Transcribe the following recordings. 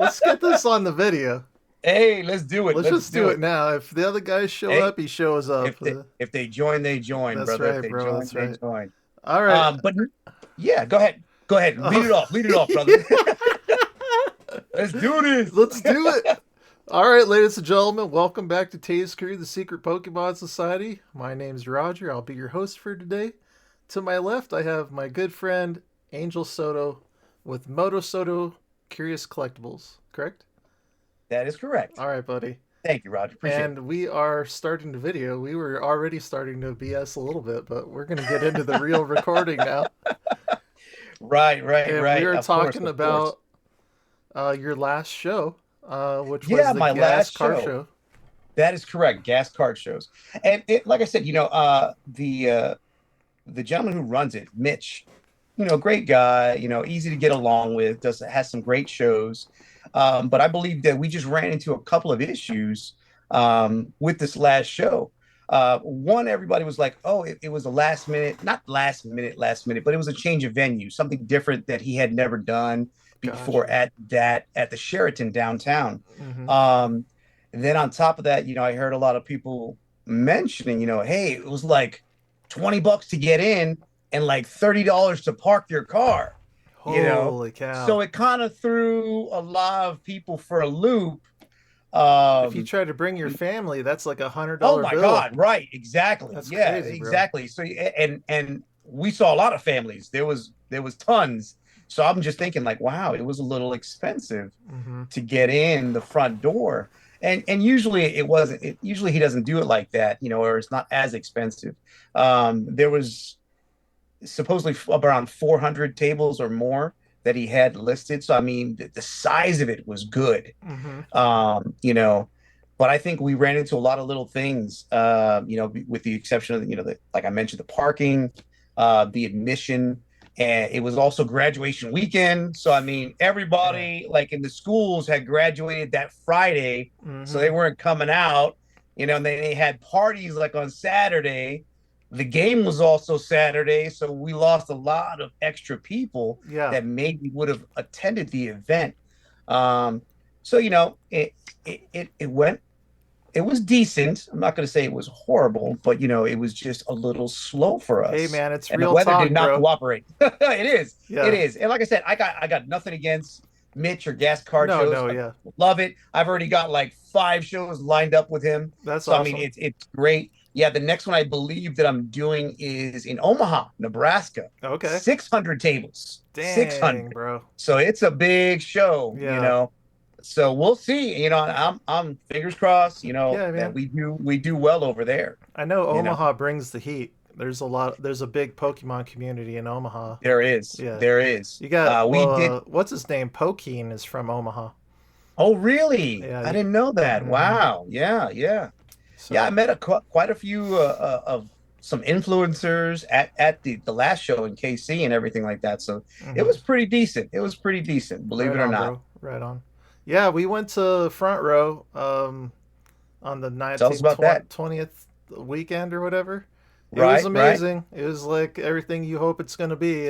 Let's get this on the video. Hey, let's do it. Let's Let's just do do it it. now. If the other guys show Hey, up, he shows up. if they join, they join, That's brother. If right, they bro. join, That's they right. join. All right. But yeah, go ahead. Go ahead. Lead Oh, it off. Lead it off, brother. Let's do this. let's do it. All right, ladies and gentlemen, welcome back to Taze Kruu, the Secret Pokemon Society. My name's Roger. I'll be your host for today. To my left, I have my good friend Angel Soto with Moto Soto Curious Collectibles. Correct? That is correct. All right, buddy. Thank you, Roger. Appreciate it. And we are starting the video. We were already starting to BS a little bit, but we're going to get into the real recording now. Right, right, And we right. are Of course, talking of course. about your last show, which was Yeah, the my Gas last Car show. Show. That is correct. Gas card shows. And like I said, the gentleman who runs it, Mitch, great guy, easy to get along with, has some great shows. But I believe that we just ran into a couple of issues with this last show. One, everybody was like, oh, it was a last minute, not last minute, but it was a change of venue, something different that he had never done before Gotcha. at the Sheraton downtown. Hmm. Um, then on top of that, I heard a lot of people mentioning, hey, it was like $20 to get in and like $30 to park your car, you know. Holy cow. So it kind of threw a lot of people for a loop. If you Um, try to bring your family, that's like a hundred oh dollar my bill. God, right, exactly. That's Yeah, crazy, bro. exactly. So and we saw a lot of families. There was tons. So I'm just thinking like, wow, it was a little expensive Hmm. to get in the front door. And usually it wasn't usually he doesn't do it like that, or it's not as expensive. There was supposedly around 400 tables or more that he had listed. So I mean the size of it was good. Hmm. um, you know, but I think we ran into a lot of little things, with the exception of, like I mentioned, the parking, the admission, and it was also graduation weekend. So, I mean, Yeah. everybody like in the schools had graduated that Friday, so Hmm. they weren't coming out, and they had parties like on Saturday. The game was also Saturday, so we lost a lot of extra people Yeah. that maybe would have attended the event. Um, so it went. It was decent. I'm not going to say it was horrible, but it was just a little slow for Hey, us, man, it's and the real weather did talk, not bro. cooperate. It is. It Yeah. is. And like I said, I got nothing against Mitch or gas card No, shows. no, I yeah. love it. I've already got like 5 shows lined up with him. That's So I mean, awesome. it's great. Yeah, the next one I believe that I'm doing is in Omaha, Nebraska. Okay. 600 tables. Dang, 600. bro. So it's a big show, Yeah. so we'll see. I'm fingers crossed, Yeah, that man. we do well over there. I know You know, Omaha brings the heat. There's a big Pokemon community in Omaha. there is, Yeah. there is. You got, We did. what's his name? Pokeen is from Omaha. Oh, really? Yeah. I didn't know that. Hmm. Wow. Yeah, yeah, yeah. I So, met quite a few of some influencers at the last show in KC and everything like that. So it hmm. was pretty decent. It was pretty decent, believe Right it or on, not. bro. Right on. Yeah, we went to front row on the Tell us 19th, about that. 20th weekend or whatever. It was Right, right. amazing. It was like everything you hope it's going to be.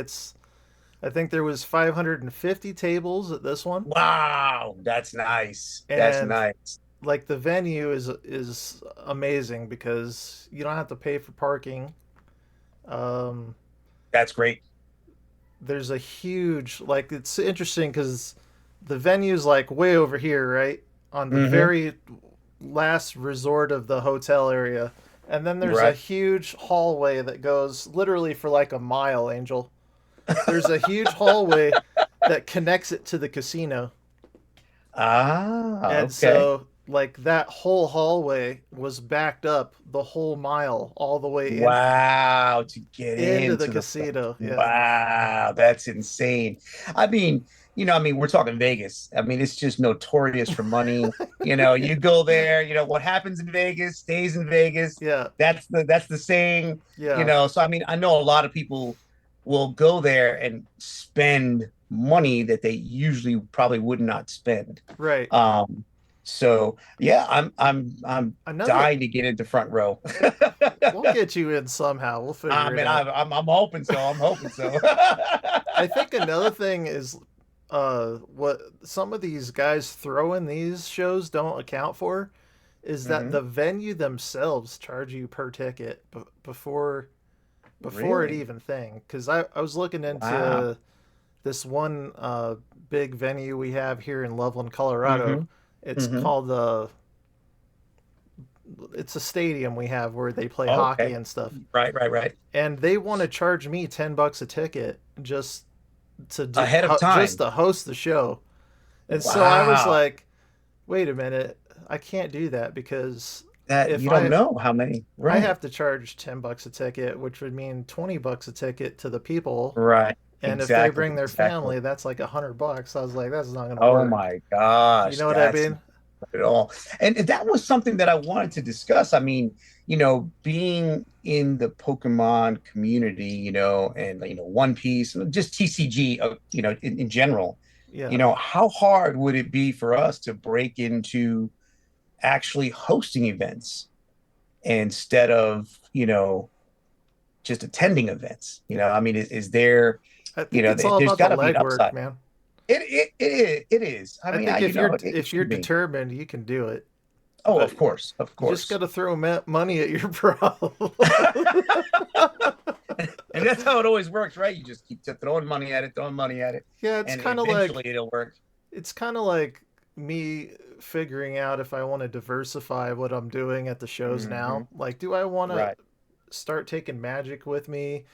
I think there was 550 tables at this one, Wow, that's nice. That's and nice. like the venue is amazing because you don't have to pay for parking. Um, That's great. there's a huge, like, it's interesting because the venue's like way over here, right? On the Hmm. very last resort of the hotel area. And then there's a Right. huge hallway that goes literally for like a mile, Angel. There's a huge hallway that connects it to the casino. Ah, And okay. so, like, that whole hallway was backed up the whole mile all the way Wow, to get into the into the front. casino. Yeah. Wow, that's insane. I mean, we're talking Vegas. I mean, it's just notorious for money. You go there, what happens in Vegas stays in Vegas. Yeah. That's the saying, Yeah. So I mean, I know a lot of people will go there and spend money that they usually probably would not spend. Right. Um, so yeah, I'm Another, dying to get into front row. we'll get you in somehow. We'll I figure it mean, out. I'm hoping so. I'm hoping so. I think another thing is what some of these guys throw in these shows don't account for is that Hmm. the venue themselves charge you per ticket before it Really? even thing. Because I was looking Wow. into this one big venue we have here in Loveland, Colorado. Hmm. It's Hmm. called it's a stadium we have where they play hockey Okay. and stuff. Right, right, right. And they want to charge me $10 a ticket Ahead of just time. to host the show. And so I was Wow. like, wait a minute, I can't do that because That if you don't I know how many. I Right. have to charge $10 a ticket, which would mean $20 a ticket to the people. Right. And if they Exactly. bring their Exactly. family, that's like $100. I was like, that's not gonna Oh work. my You gosh, know what I that's mean? not at all. And that was something that I wanted to discuss. I mean, being in the Pokemon community, and One Piece, just TCG, in general, Yeah. how hard would it be for us to break into actually hosting events instead of, just attending events? I mean, is there, I think it's all there's about the got to be an legwork, upside. man. It is. I I mean, think it if you're should be. determined, you can do it. Oh, But of course, of you just got course. to throw money at your problem. And that's how it always works, right? You just keep throwing money at it, Yeah, and eventually it'll work. it's kind of like me figuring out if I want to diversify what I'm doing at the shows Hmm. now. Like, do I want to Right, start taking magic with me?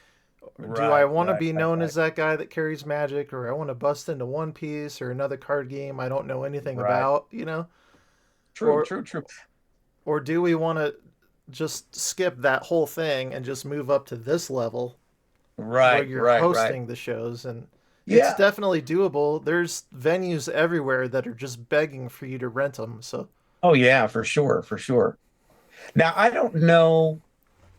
Do I right, want to right, be right, known right, as that guy that carries magic, or I want to bust into One Piece or another card game I don't know anything right. about, you know? True, Or true, true. or do we want to just skip that whole thing and just move up to this level where Right, you're right, right. hosting the shows? And it's Yeah. definitely doable. There's venues everywhere that are just begging for you to rent them. So Oh yeah, for sure, for sure. Now I don't know,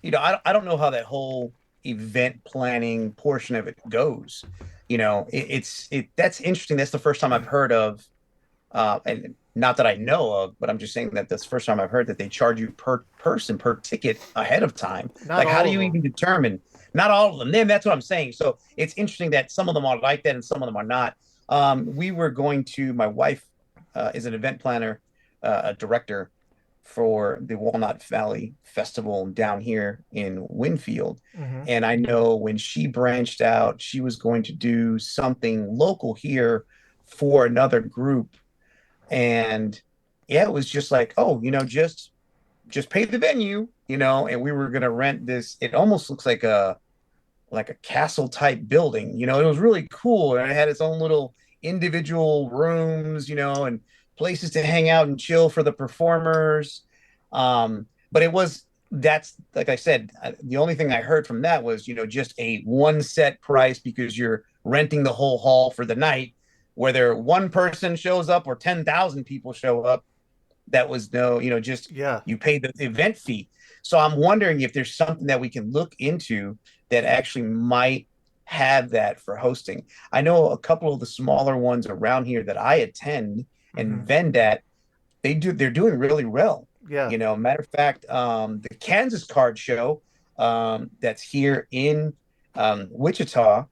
I don't know how that whole event planning portion of it goes. That's interesting. That's the first time I've heard of, and not that I know of, but I'm just saying that that's the first time I've heard that they charge you per person per ticket ahead of time. not Like, how all do of you them. even determine? Not all of them. Then that's what I'm saying. So it's interesting that some of them are like that and some of them are not. We were going to. My wife is an event planner, a director for the Walnut Valley Festival down here in Winfield. Hmm. And I know when she branched out, she was going to do something local here for another group. And yeah, it was just like, oh, just pay the venue, and we were gonna rent this. It almost looks like a castle type building. It was really cool. And it had its own little individual rooms, and places to hang out and chill for the performers. But that's like I said, the only thing I heard from that was, just a one set price because you're renting the whole hall for the night. Whether one person shows up or 10,000 people show up, that was no, just Yeah. you pay the event fee. So I'm wondering if there's something that we can look into that actually might have that for hosting. I know a couple of the smaller ones around here that I attend and Hmm. vend at, they're doing really well. Yeah. Matter of fact, the Kansas Card Show, that's here in, Wichita,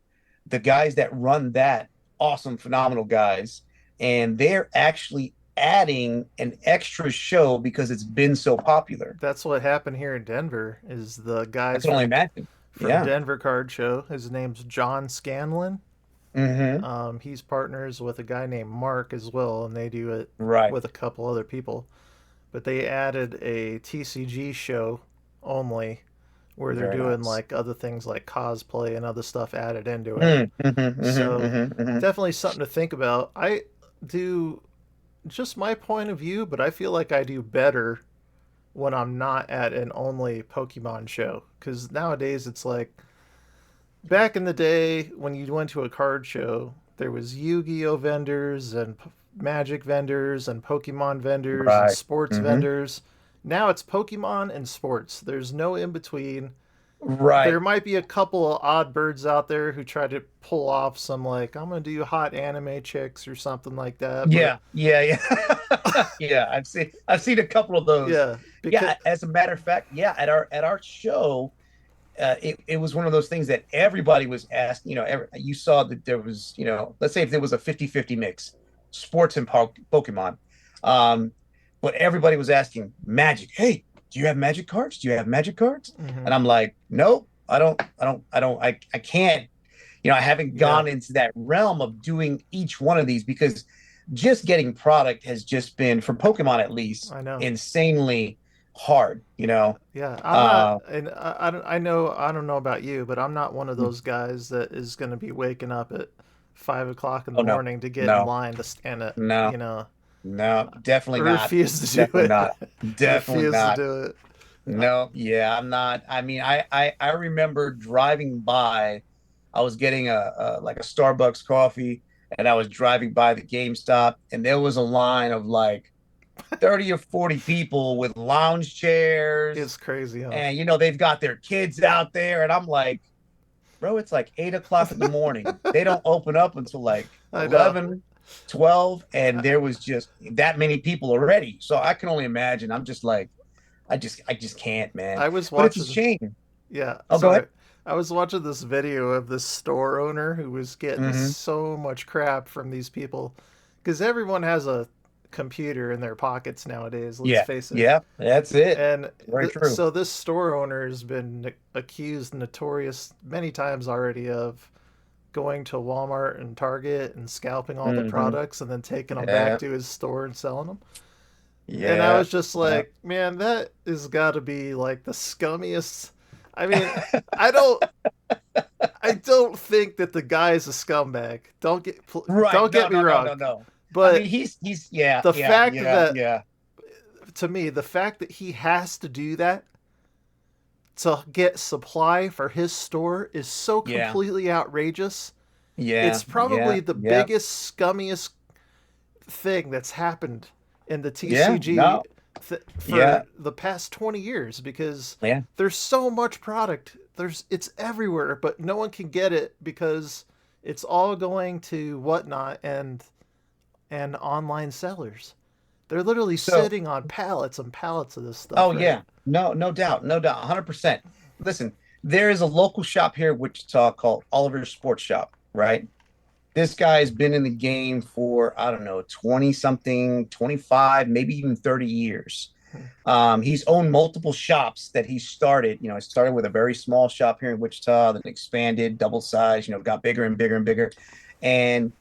the guys that run that, awesome, phenomenal guys, and they're actually adding an extra show because it's been so popular. That's what happened here in Denver. Is the I guys can only imagine. from Yeah. Denver Card Show? His name's John Scanlon. Hmm. He's partners with a guy named Mark as well, and they do it Right. with a couple other people. But they added a TCG show only, where they're Very doing nice. like other things like cosplay and other stuff added into it. Mm-hmm, mm-hmm, So mm-hmm, mm-hmm. definitely something to think about. I do just my point of view, but I feel like I do better when I'm not at an only Pokemon show. Because nowadays it's like back in the day when you went to a card show, there was Yu-Gi-Oh vendors and Magic vendors and Pokemon vendors and Right. sports Hmm. vendors. Now it's Pokemon and sports. There's no in between. There Right. might be a couple of odd birds out there who try to pull off some like I'm gonna do hot anime chicks or something like that, but Yeah. Yeah. Yeah. Yeah. I've seen a couple of those. yeah, because Yeah. As a matter of fact, yeah. At our show, it was one of those things that everybody was asked. You saw that there was, let's say if there was a 50-50 mix, sports and Pokemon. Um, but everybody was asking Magic. Hey, do you have Magic cards? Do you have Magic cards? Hmm. And I'm like, nope, I can't. I haven't Yeah, gone into that realm of doing each one of these because just getting product has just been, for Pokemon at least, I know. insanely hard. Yeah, I'm not, Uh, and I don't know about you, but I'm not one of mm, those guys that is going to be waking up at 5 o'clock in the oh no, morning to get in no, line to stand it. no, You know, no, I definitely not. refuse to do Definitely it. not. I Definitely refuse to not. do it. Uh, No, yeah, I'm not. I mean, I remember driving by. I was getting a like a Starbucks coffee, and I was driving by the GameStop, and there was a line of like 30 or 40 people with lounge chairs, it's crazy, huh? and they've got their kids out there, and I'm like, bro, it's like 8 o'clock in the morning. They don't open up until like I know. 11, 12, and I, there was just that many people already. So I can only imagine. I'm just like, I just can't, man. I was But it's a watching. shame. Yeah, Oh, go ahead. sorry. I was watching this video of this store owner who was getting Hmm. so much crap from these people because everyone has a computer in their pockets nowadays, let's Yeah, face it. yeah, that's it. And Very true. so this store owner has been accused notorious many times already of going to Walmart and Target and scalping all the Hmm. products and then taking them back Yeah, to his store and selling them. And I yeah, was just yeah. like, man, that has got to be like the scummiest. I mean, I don't, I don't think that the guy is a scumbag. Right. Don't No, get me no, no, wrong, no, no. I mean, but he's yeah, the yeah, fact yeah, that yeah, to me, the fact that he has to do that to get supply for his store is so yeah, completely outrageous. yeah, It's yeah, probably the yeah, biggest, scummiest thing that's happened in the yeah. TCG No, yeah, for the past 20 years because yeah. there's so much product. It's everywhere, but no one can get it because it's all going to whatnot and online sellers. They're literally So, sitting on pallets and pallets of this oh stuff, right? yeah, no, no doubt, no doubt, 100%. Listen, there is a local shop here in Wichita called Oliver's Sports Shop, right? This guy's been in the game for, I don't know, 20 something, 25, maybe even 30 years. He's owned multiple shops that he started. He started with a very small shop here in Wichita, then expanded, double size, got bigger and bigger and bigger. And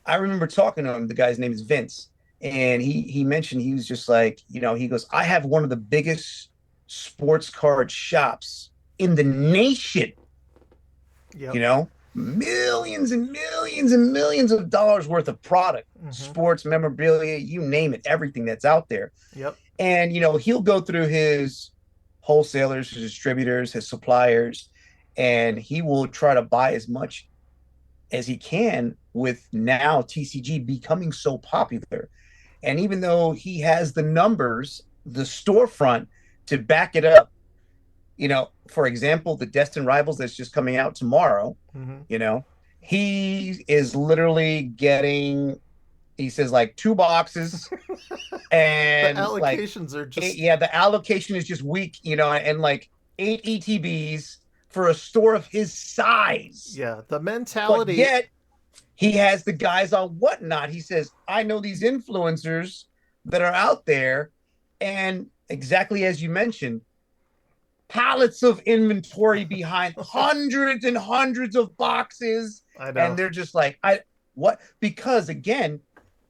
I remember talking to him. The guy's name is Vince. And he mentioned he was just like, he goes, I have one of the biggest sports card shops in the nation, Yep. millions and millions and millions of dollars worth of product, Mm-hmm. sports memorabilia, you name it, everything that's out there. Yep. And he'll go through his wholesalers, his distributors, his suppliers, and he will try to buy as much as he can with now TCG becoming so popular. And even though he has the numbers, the storefront to back it up, for example, the Destin Rivals that's just coming out tomorrow, Mm-hmm. you know, he is literally getting, he says like 2 boxes The and like, allocations are just yeah, the allocation is just weak, and like 8 ETBs for a store of his size. yeah. The But mentality. yet he has the guys on Whatnot. He says, I know these influencers that are out there. And exactly as you mentioned, pallets of inventory behind hundreds and hundreds of boxes. I And know. they're just like, what? Because again,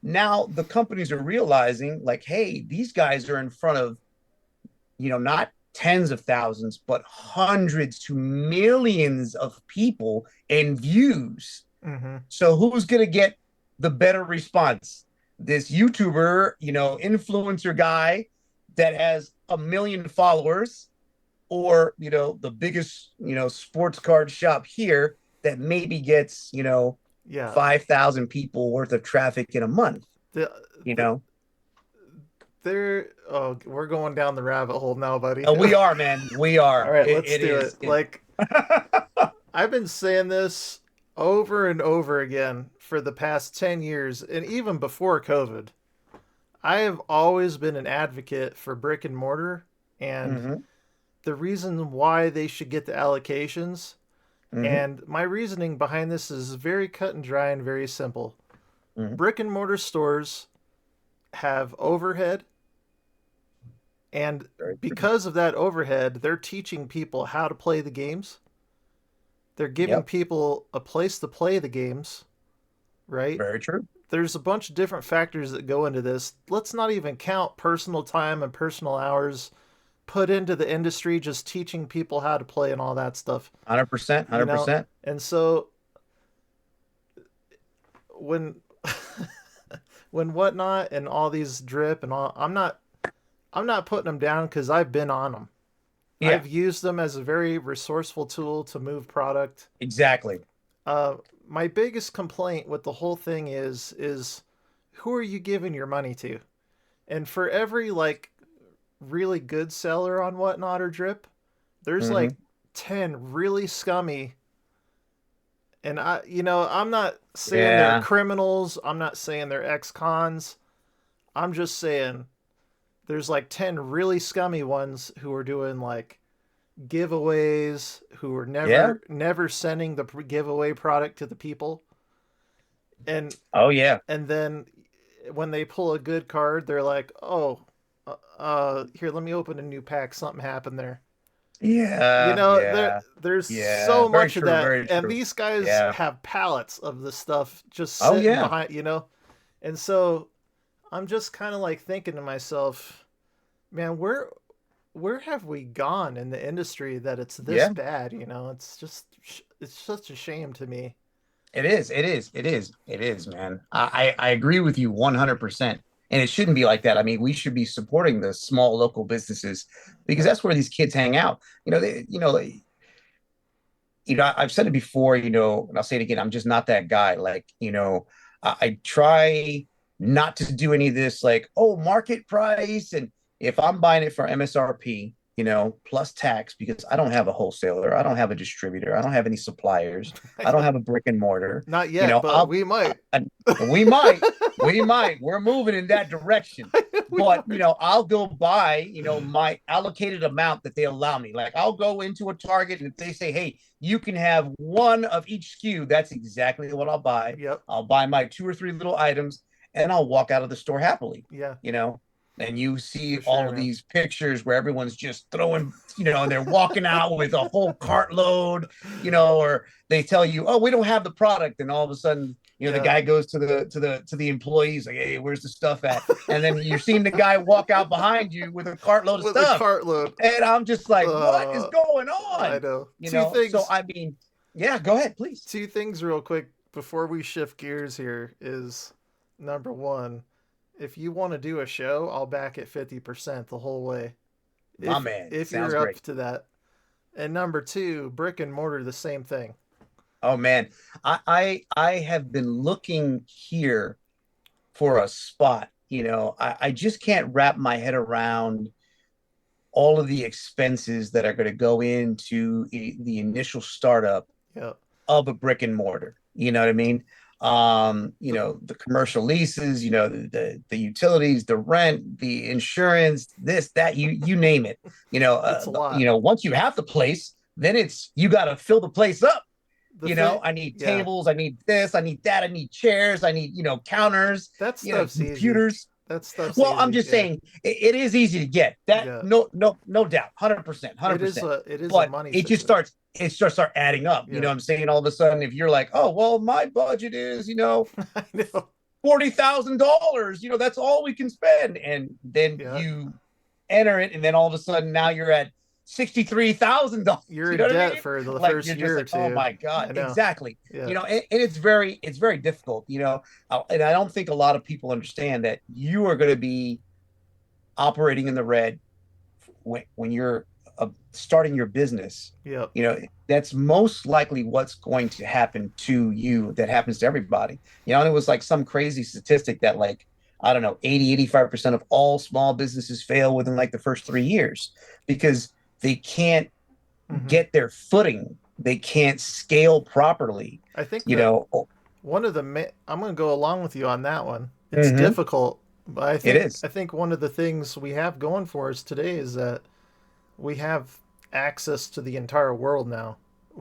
now the companies are realizing, like, hey, these guys are in front of, not tens of thousands, but hundreds to millions of people and views. Mm-hmm. So who's going to get the better response? This YouTuber, influencer guy that has a million followers, or the biggest sports card shop here that maybe gets Yeah. 5,000 people worth of traffic in a month. The You the know, there. Oh, we're going down the rabbit hole now, buddy. we are, man. We All are. right, It, let's it do is. it. Like I've been saying this over and over again for the past 10 years and even before COVID. I have always been an advocate for brick and mortar and Mhm. the reason why they should get the allocations. Hmm. And my reasoning behind this is very cut and dry and very simple. Hmm. Brick and mortar stores have overhead, and Very true. because of that overhead, they're teaching people how to play the games. They're giving Yep. people a place to play the games, right? Very true. There's a bunch of different factors that go into this. Let's not even count personal time and personal hours put into the industry just teaching people how to play and all that stuff, 100%. you know? 100%. And so when when whatnot and all these drip and all, I'm not putting them down because I've been on them. Yeah. I've used them as a very resourceful tool to move product. Exactly. Uh, my biggest complaint with the whole thing is who are you giving your money to? And for every like really good seller on whatnot or drip, there's Hmm. like 10 really scummy. And I'm not saying they're Yeah. criminals. I'm not saying they're ex-cons. I'm just saying there's like 10 really scummy ones who are doing like giveaways, who are Yeah. never sending the giveaway product to the people. And Oh yeah. and then when they pull a good card, they're like, "Oh, here, let me open a new pack. Something happened there." Yeah. Yeah. There's Yeah. so Very much of true. that, Very and true. these guys Yeah. have pallets of the stuff just Oh sitting yeah. behind. And so I'm just kind of like thinking to myself, man, where have we gone in the industry that it's this Yeah. bad? It's such a shame to me. It is. It is. It is. It is, man. I agree with you 100%. And it shouldn't be like that. I mean, we should be supporting the small local businesses because Yep. that's where these kids hang out. I've said it before, and I'll say it again. I'm just not that guy. Like, I try not to do any of this, like, oh, market price. And if I'm buying it for MSRP, plus tax, because I don't have a wholesaler, I don't have a distributor, I don't have any suppliers, I I don't know. have a brick and mortar, Not yet, but I'll, we might. I, we might, we might, we're moving in that direction. We But are. I'll go buy my allocated amount that they allow me. Like I'll go into a Target and if they say, "Hey, you can have one of each SKU," that's exactly what I'll buy. Yep. I'll buy my two or three little items and I'll walk out of the store happily. Yeah, You know, and you see for all sure, of man. they's pictures where everyone's just throwing, and they're walking out with a whole cartload, or they tell you, "Oh, we don't have the product," and all of a sudden, the Yeah. guy goes to the employees like, "Hey, where's the stuff at?" And then you're seeing the guy walk out behind you with a cartload of With a stuff, cartload. and I'm just like, "What is Uh, going I on?" know. So I mean, yeah, go ahead, please. Two things real quick before we shift gears here is number one, if you want to do a show, I'll back it 50% the whole way. My If man, if sounds you're up great. to that. And number two, brick and mortar, the same thing. Oh man, I have been looking here for a spot. I just can't wrap my head around all of the expenses that are going to go into the initial startup Yeah. of a brick and mortar. You know what I mean? The, The commercial leases, the utilities, the rent, the insurance, this, that, you name it. it's a lot. Once you have the place, then it's you got to fill the place up. The thing, I need yeah, tables, I need this, I need that, I need chairs, I need, counters, that stuff's easy. computers. That stuff's Well, I'm easy. just Yeah. saying it is easy to get that. Yeah. No, no, no doubt, 100%, hundred It is percent. a But money it just saver. starts start adding up. You know Yeah. what I'm saying? All of a sudden, if you're like, oh well, my budget is I know. $40,000. That's all we can spend, and then Yeah. you enter it, and then all of a sudden now you're at $63,000. You're You in know what I debt mean? for the Like first you're just year or like, oh two. my god, I know. exactly. Yeah. And it's very difficult. And I don't think a lot of people understand that you are going to be operating in the red when you're starting your business. Yep. That's most likely what's going to happen to you that happens to everybody. And it was like some crazy statistic that like, I don't know, 85% of all small businesses fail within like the first 3 years because they can't Hmm. get their footing. They can't scale properly, I think you that know. one of the I'm going to go along with you on that one. It's Mm-hmm. difficult, but I It think is. I think one of the things we have going for us today is that we have access to the entire world now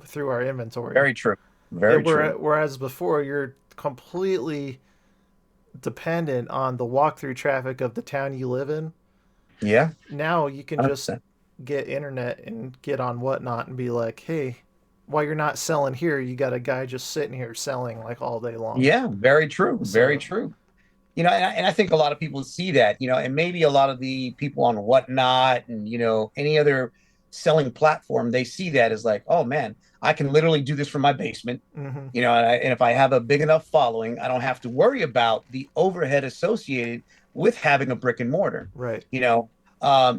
through our inventory. Very true. Very true. Whereas before, you're completely dependent on the walkthrough traffic of the town you live in. Yeah, Now you can just 100%. get internet and get on whatnot and be like, hey, while you're not selling here, you got a guy just sitting here selling like all day long. Yeah, very true. Very So, true. And I think a lot of people see that, and maybe a lot of the people on Whatnot and, any other selling platform, they see that as like, oh man, I can literally do this from my basement, mm-hmm, and if I have a big enough following, I don't have to worry about the overhead associated with having a brick and mortar. right. You know,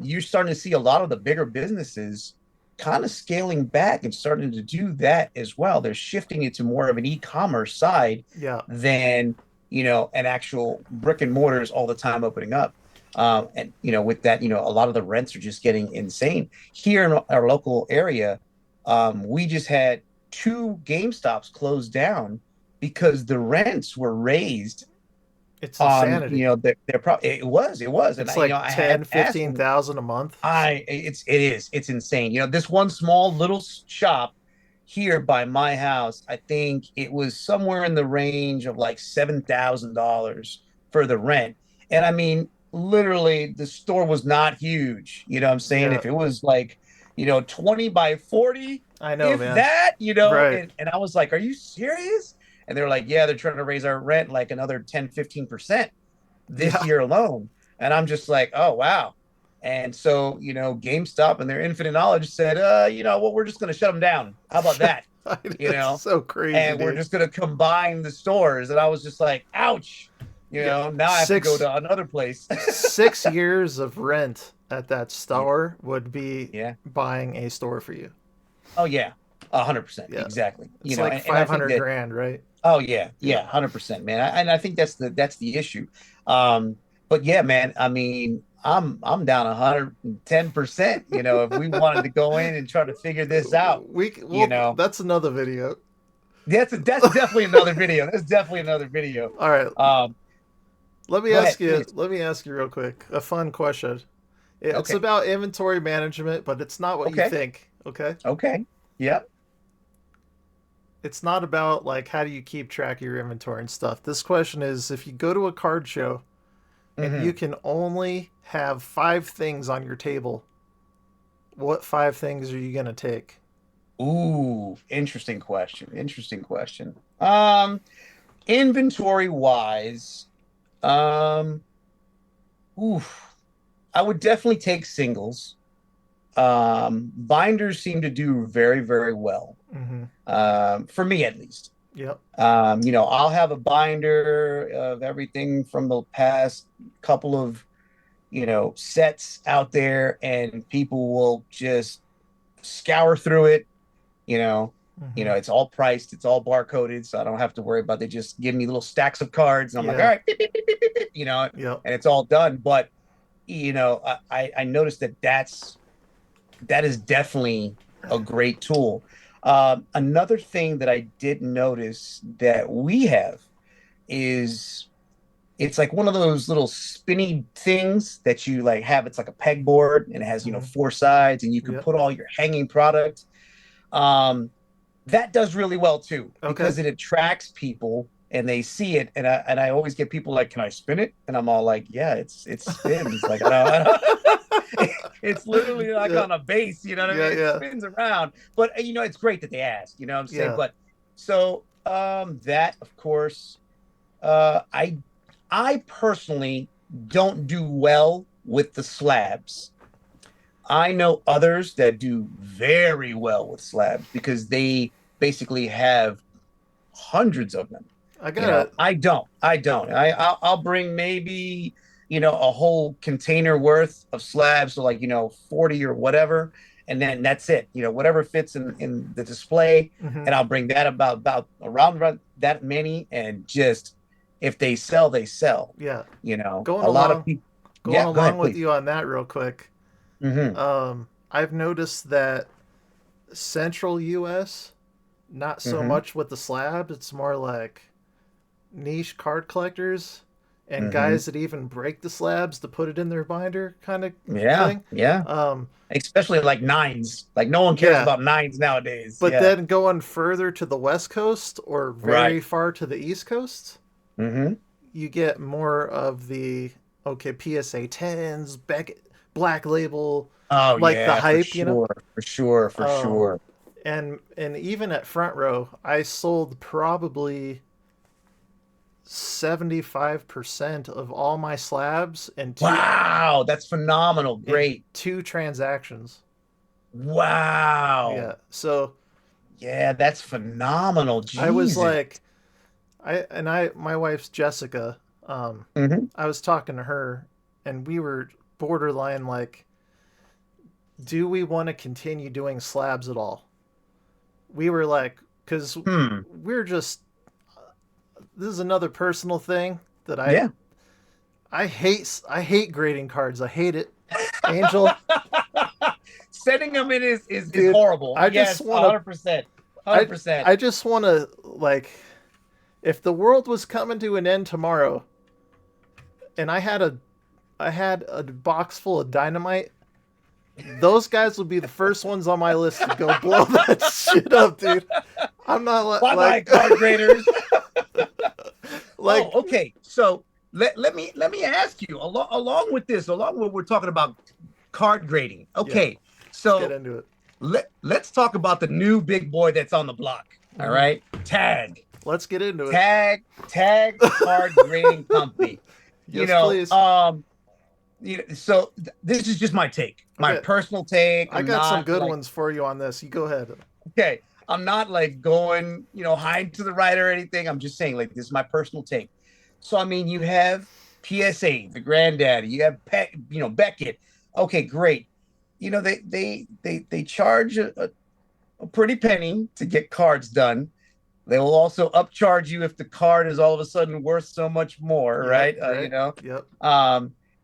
you're starting to see a lot of the bigger businesses kind of scaling back and starting to do that as well. They're shifting it to more of an e-commerce side Yeah. than an actual brick and mortars all the time opening up. And with that, a lot of the rents are just getting insane. Here in our local area, we just had two GameStops closed down because the rents were raised It's on, insanity. their it was, and It's like I had 10, asked them. 15,000 a month. It's insane. This one small little shop here by my house, I think it was somewhere in the range of like $7,000 for the rent. And I mean, literally, the store was not huge. You know what I'm saying? Yeah, If it was like, 20 by 40, I know, if man. that, Right. and I was like, are you serious? And they were like, yeah, they're trying to raise our rent like another 10, 15% this Yeah. year alone. And I'm just like, oh, wow. And so, GameStop and their infinite knowledge said, well, we're just going to shut them down. How about that? You It's know, so crazy, and we're dude. just going to combine the stores. And I was just like, ouch. Yeah. Now I have to go Six to another place. 6 years of rent at that Yeah. store would be Yeah. buying a store for you. Oh, yeah. 100%. Yeah. Exactly. It's like And I think 500 that, grand, right? oh, yeah. Yeah. Yeah. 100%, man. And I think that's the issue. But yeah, man, I mean, I'm down 110%, if we wanted to go in and try to figure this out, you Well, know. that's another video. That's definitely another video. That's definitely another video. All right. Um, Let me Go ask ahead, you. please. Let me ask you real quick. A fun question. It's Okay. about inventory management, but it's not what you Okay. think. Okay. Okay. Yep. It's not about like how do you keep track of your inventory and stuff. This question is if you go to a card show and you Hmm. can only have 5 things on your table, what 5 things are you gonna take? Ooh, interesting question. Interesting question. Inventory wise, um, oof, I would definitely take singles. Binders seem to do very, very well. Mm-hmm. For me at least. Yep. I'll have a binder of everything from the past couple of, sets out there, and people will just scour through it. You know, Mm-hmm. it's all priced, it's all barcoded, so I don't have to worry about. They just give me little stacks of cards, and I'm like, all Yeah. right, beep, beep, beep, beep, beep, beep, Yep. and it's all done. But I noticed that is definitely a great tool. Another thing that I did notice that we have is it's like one of those little spinny things that you like have. It's like a pegboard and it has, Mm-hmm. 4 sides, and you can Yep. put all your hanging product. Um, that does really well too Okay. because it attracts people and they see it. And I always get people like, "Can I spin it?" And I'm all like, "Yeah, it spins." Like it's literally like Yeah. on a base, you know what I Yeah. mean? It Yeah. spins around. But it's great that they ask, you know what I'm saying? Yeah. But so that of course, uh I I personally don't do well with the slabs. I know others that do very well with slabs because they basically have hundreds of them. I gotta. I don't. I don't. I'll bring maybe a whole container worth of slabs, so like 40 or whatever, and then that's it. Whatever fits in the display, Mm-hmm. and I'll bring that about around that many, and just if they sell, they sell. Yeah. Going A lot of along. people. Going Yeah, go along ahead, with please. you on that real quick. Hmm. I've noticed that Central U.S. not so Hmm. much with the slabs. It's more like niche card collectors and Hmm. guys that even break the slabs to put it in their binder kind of Yeah, thing. yeah. Um, Especially like nines. Like no one cares yeah, about nines nowadays. but Yeah. then going further to the west coast or very Right. far to the east coast, Hmm. you get more of the okay PSA 10s, Black Label, Oh like the yeah, for hype, you know. sure, for sure, for Um, sure. and even at front row, I sold probably 75% of all my slabs Wow, that's phenomenal. in Great. two transactions. Wow. Yeah. So Yeah, that's phenomenal. I was Jesus. like, my wife's Jessica. Um, Hmm. I was talking to her, and we were borderline like, do we want to continue doing slabs at all? We were like, because Hmm. we're just, this is another personal thing that Yeah. I hate grading cards. I hate it. Angel, Setting them in is dude, horrible. I just Yes, want to 100%. I 100%. I just want to like if the world was coming to an end tomorrow and I had a box full of dynamite, those guys would be the first ones on my list to go blow that shit up, dude. I'm not Bye bye, like card graders. Oh, like okay. So let me ask you along with this, along with we're talking about card grading. yeah, Okay, let's get so into it. let's talk about the new big boy that's on the block. All Hmm. right, Tag, Let's get into it. Tag Card Grading Company. You Yes, know, please. so this is just my take, my Okay, personal take. I I'm got some not good like ones for you on this. You go ahead. okay, I'm not like going, high to the right or anything. I'm just saying, like, this is my personal take. So, I mean, you have PSA, the granddaddy, you have Beckett. Okay, great. They charge a pretty penny to get cards done. They will also upcharge you if the card is all of a sudden worth so much more, Yep, right? right. Yep.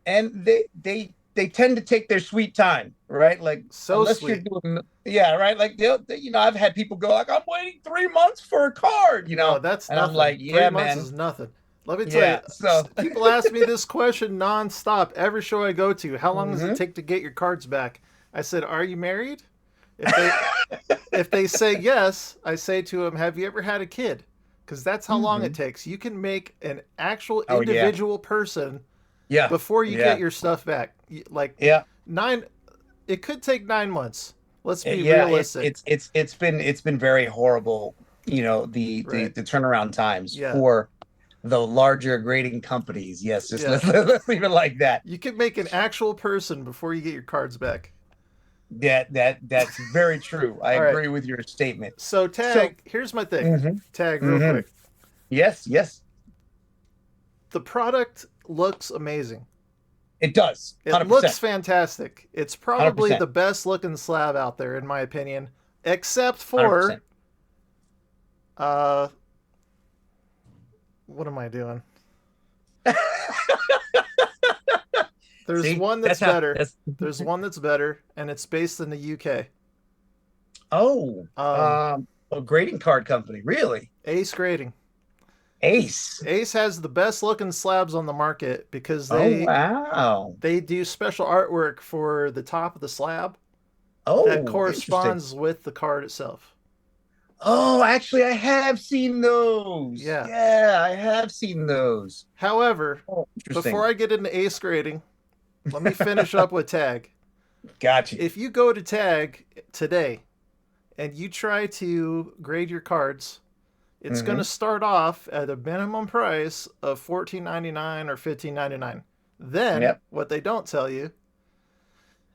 And they tend to take their sweet time, right? Like So unless you're sweet. doing, yeah, right. Like I've had people go like, I'm waiting 3 months for a card, No, that's and I'm nothing. like, Three yeah, months man, is nothing. Let me tell you, yeah. So, people ask me this question nonstop every show I go to. How long does it mhm. take to get your cards back? I said, "Are you married?" If they say yes, I say to them, "Have you ever had a kid?" Because that's how long it Mhm. takes. You can make an actual Oh yeah, individual person yeah, before you get yeah, your stuff back. Like yeah. nine, it could take 9 months. Let's be Yeah, it's realistic, it's it's it's been very horrible, the right? the turnaround times Yeah, for the larger grading companies. Yes, just yeah. let's leave it like that. You can make an actual person before you get your cards back. That's very true. I All right. agree with your statement. So So, tag, here's my thing. hmm Tag real hmm quick. yes, yes, The product looks amazing. it does. It looks 100%. fantastic. It's probably 100%. the best looking slab out there in my opinion, except for 100%. uh what am I doing? There's See, one that's that's how better. that's There's one that's better and it's based in the UK. oh, Um a grading card company, really? Ace Grading. Ace. Ace has the best looking slabs on the market because Oh wow. they do special artwork for the top of the slab that Oh, interesting. corresponds with the card itself. Oh, actually, I have seen those. Yeah. Yeah, I have seen those. However, Oh, before interesting. I get into ace grading, let me finish up with tag. Got you. If you go to tag today and you try to grade your cards, it's going to Hmm. start off at a minimum price of $14.99 or $15.99. Then, Yep. what they don't tell you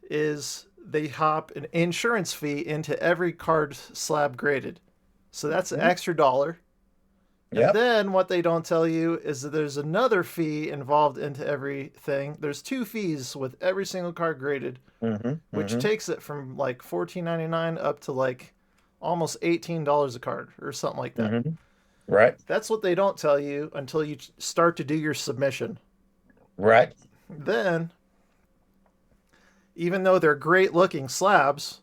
is they hop an insurance fee into every card slab graded. So that's an Mhm. extra dollar. And Yep. then what they don't tell you is that there's another fee involved into everything. There's two fees with every single card graded, Hmm. which Hmm. takes it from like $14.99 up to like almost $18 a card or something like that. Hmm. Right. That's what they don't tell you until you start to do your submission. Right. Then, even though they're great looking slabs,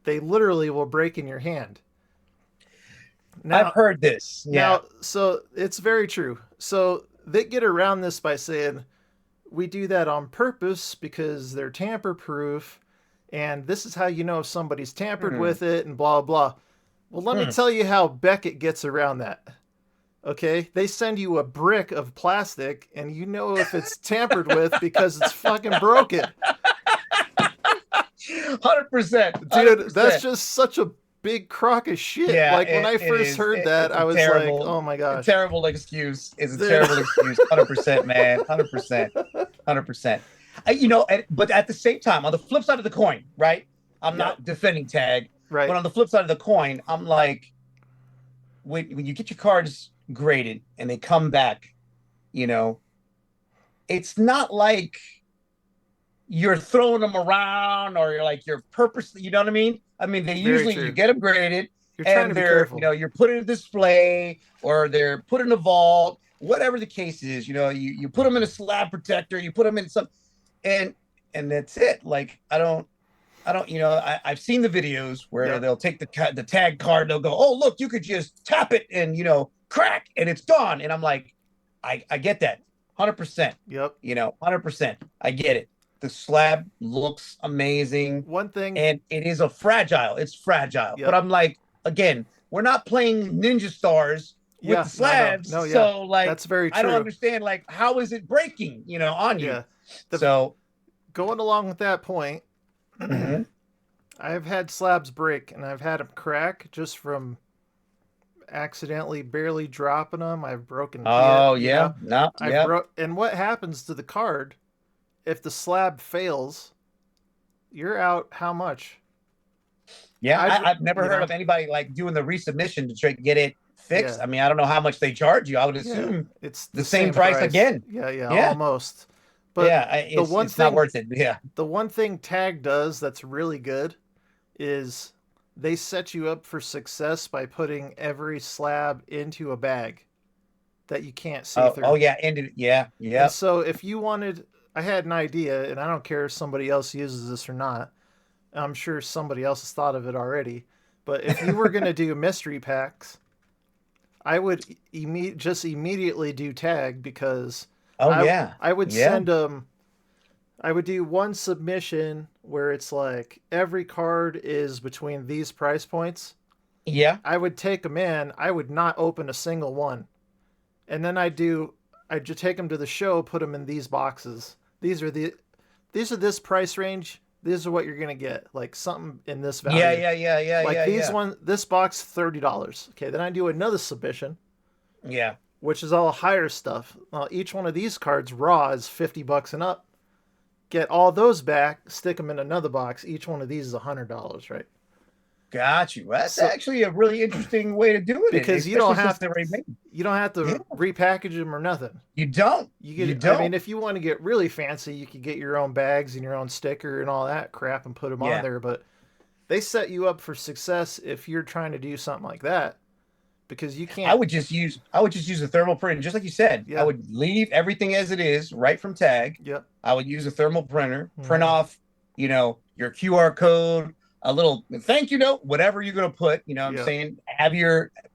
they literally will break in your hand. I've Now, heard this. Yeah. so it's very true. So they get around this by saying we do that on purpose because they're tamper proof, and this is how you know if somebody's tampered Hmm. with it, and blah blah. Well, let me Hmm. tell you how Beckett gets around that. Okay, they send you a brick of plastic, and you know if it's tampered with because it's fucking broken. 100%. Dude, that's 100%. just such a big crock of shit. Yeah, Like when I it first is. heard that, It's I a was like, terrible, oh my a gosh. terrible excuse. It's a Dude. terrible excuse. 100%, man. 100%. 100%. But at the same time, on the flip side of the coin, right? I'm Yep. not defending tag, but Right. on the flip side of the coin, I'm like, when you get your cards graded and they come back, you know, it's not like you're throwing them around or you're purposely, you know what I mean? I mean, they Very usually you true. get them graded You're trying to and be careful. you're put in a display or they're put in a vault, whatever the case is, you put them in a slab protector, you put them in some, and that's it. Like, I don't, I've seen the videos where Yep. they'll take the tag card, they'll go, oh, look, you could just tap it and, crack and it's gone. And I'm like, I get that 100%, Yep. 100%. I get it. The slab looks amazing One thing. and it's fragile. But Yep. I'm like, again, we're not playing Ninja Stars with Yeah. the No. No. slabs. No. Yeah. So, like, That's very I don't true. understand, like, how is it breaking, on you? Yeah. The So, going along with that point, mhm. I've had slabs break and I've had them crack just from accidentally barely dropping them. I've broken Oh, you yeah. know, No, I've yeah. broke. And what happens to the card if the slab fails? You're out. How much? Yeah, I'd I've never you heard know of anybody like doing the resubmission to try to get it fixed. yeah I mean, I don't know how much they charge you. I would yeah assume it's the the same same price price. again. Yeah, Yeah, almost. But yeah. the It's one it's not thing worth it. Yeah. the one thing Tag does that's really good is they set you up for success by putting every slab into a bag that you can't see Oh through. yeah. Yeah, And yeah, so if you wanted, I had an idea, and I don't care if somebody else uses this or not. I'm sure somebody else has thought of it already. But if you were going to do mystery packs, I would just immediately do tag because oh I yeah, I would yeah, send them. I would do one submission where it's like every card is between these price points. yeah. I would take them in. I would not open a single one, and then I'd just take them to the show, put them in these boxes. These are this price range. These are what you're gonna get, like something in this Yeah, value. yeah, yeah, yeah, Like yeah, yeah. this box $30. Okay, then I do another submission, Yeah. which is all higher stuff. Well, each one of these cards raw is $50 and up. Get all those back, stick them in another box. Each one of these is $100, right? Got you. That's So actually a really interesting way of doing it, because especially since they're already made. you don't have Yeah. to repackage them or nothing. You don't. You You could, I mean, don't. if you want to get really fancy, you could get your own bags and your own sticker and all that crap and put them on Yeah. there. But they set you up for success if you're trying to do something like that because you can't. I would just use a thermal print, just like you said. I Yeah. would leave everything as it is, right from tag. Yep. I would use a thermal printer, print Mm-hmm. off, your QR code, a little thank you note, whatever you're gonna put, I'm Yep. saying,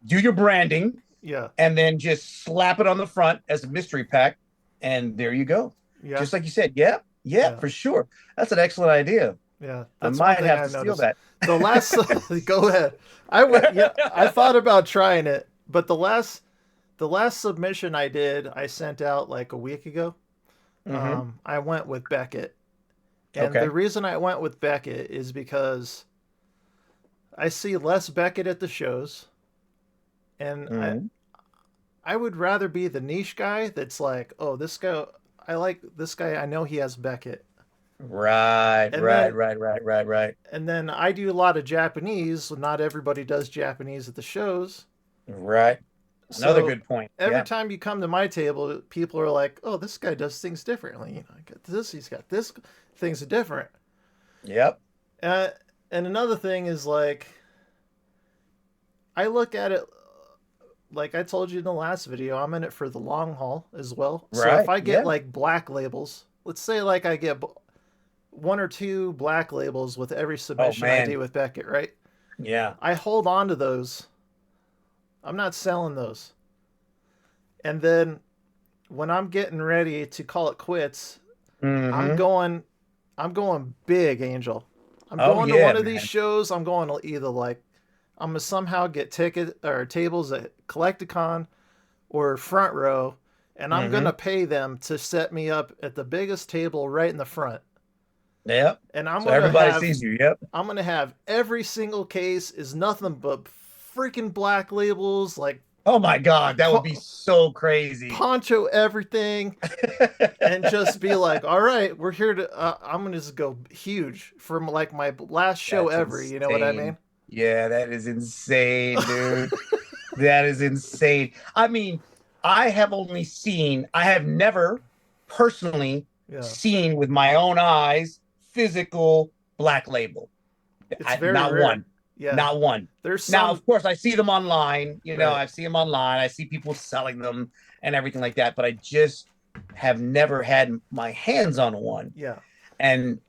do your branding Yeah. and then just slap it on the front as a mystery pack, and there you go. Yeah. Just like you said. Yeah, yeah, Yeah. for sure. That's an excellent idea. Yeah. I That's one might thing have to I've steal noticed. that. The last, go ahead. Yeah, I thought about trying it, but the last submission I did, I sent out like a week ago. Hmm. I went with Beckett. And the Okay. reason I went with Beckett is because I see less Beckett at the shows, and Hmm. I would rather be the niche guy that's like, oh, this guy, I like this guy. I know he has Beckett, Right, and right, then right, right, right, right, I do a lot of Japanese. Not everybody does Japanese at the shows, right. Another so good point. every Yeah. time you come to my table, people are like, oh, this guy does things differently. I got this. He's got this. Things are different. Yep. Uh, and another thing is like I look at it like I told you in the last video, I'm in it for the long haul as well. So if Right. I get Yeah. like black labels, let's say like I get one or two black labels with every Oh submission I do man. with Beckett, right? Yeah. I hold on to those. I'm not selling those. And then when I'm getting ready to call it quits, I'm Mm-hmm. going I'm going big, Angel. I'm Oh going to yeah, one of these man. shows. I'm going to either like I'm gonna somehow get ticket or tables at Collecticon or front row, and I'm Mm-hmm. gonna pay them to set me up at the biggest table right in the front. Yep. And So everybody sees you. Yep. I'm gonna have every single case is nothing but freaking black labels, like Oh my God, that would be so crazy. poncho everything, and just be like, all right, we're here to. I'm gonna just go huge from like my last show That's ever. You know what I insane. mean? Yeah, that is insane, dude. That is insane. I mean, I have never personally Yeah, seen with my own eyes physical Black Label. it's very Not rare. one, Yeah, not one. there's Now, some. of course, I see them online. Right. I see them online. I see people selling them and everything like that. But I just have never had my hands on one. Yeah, And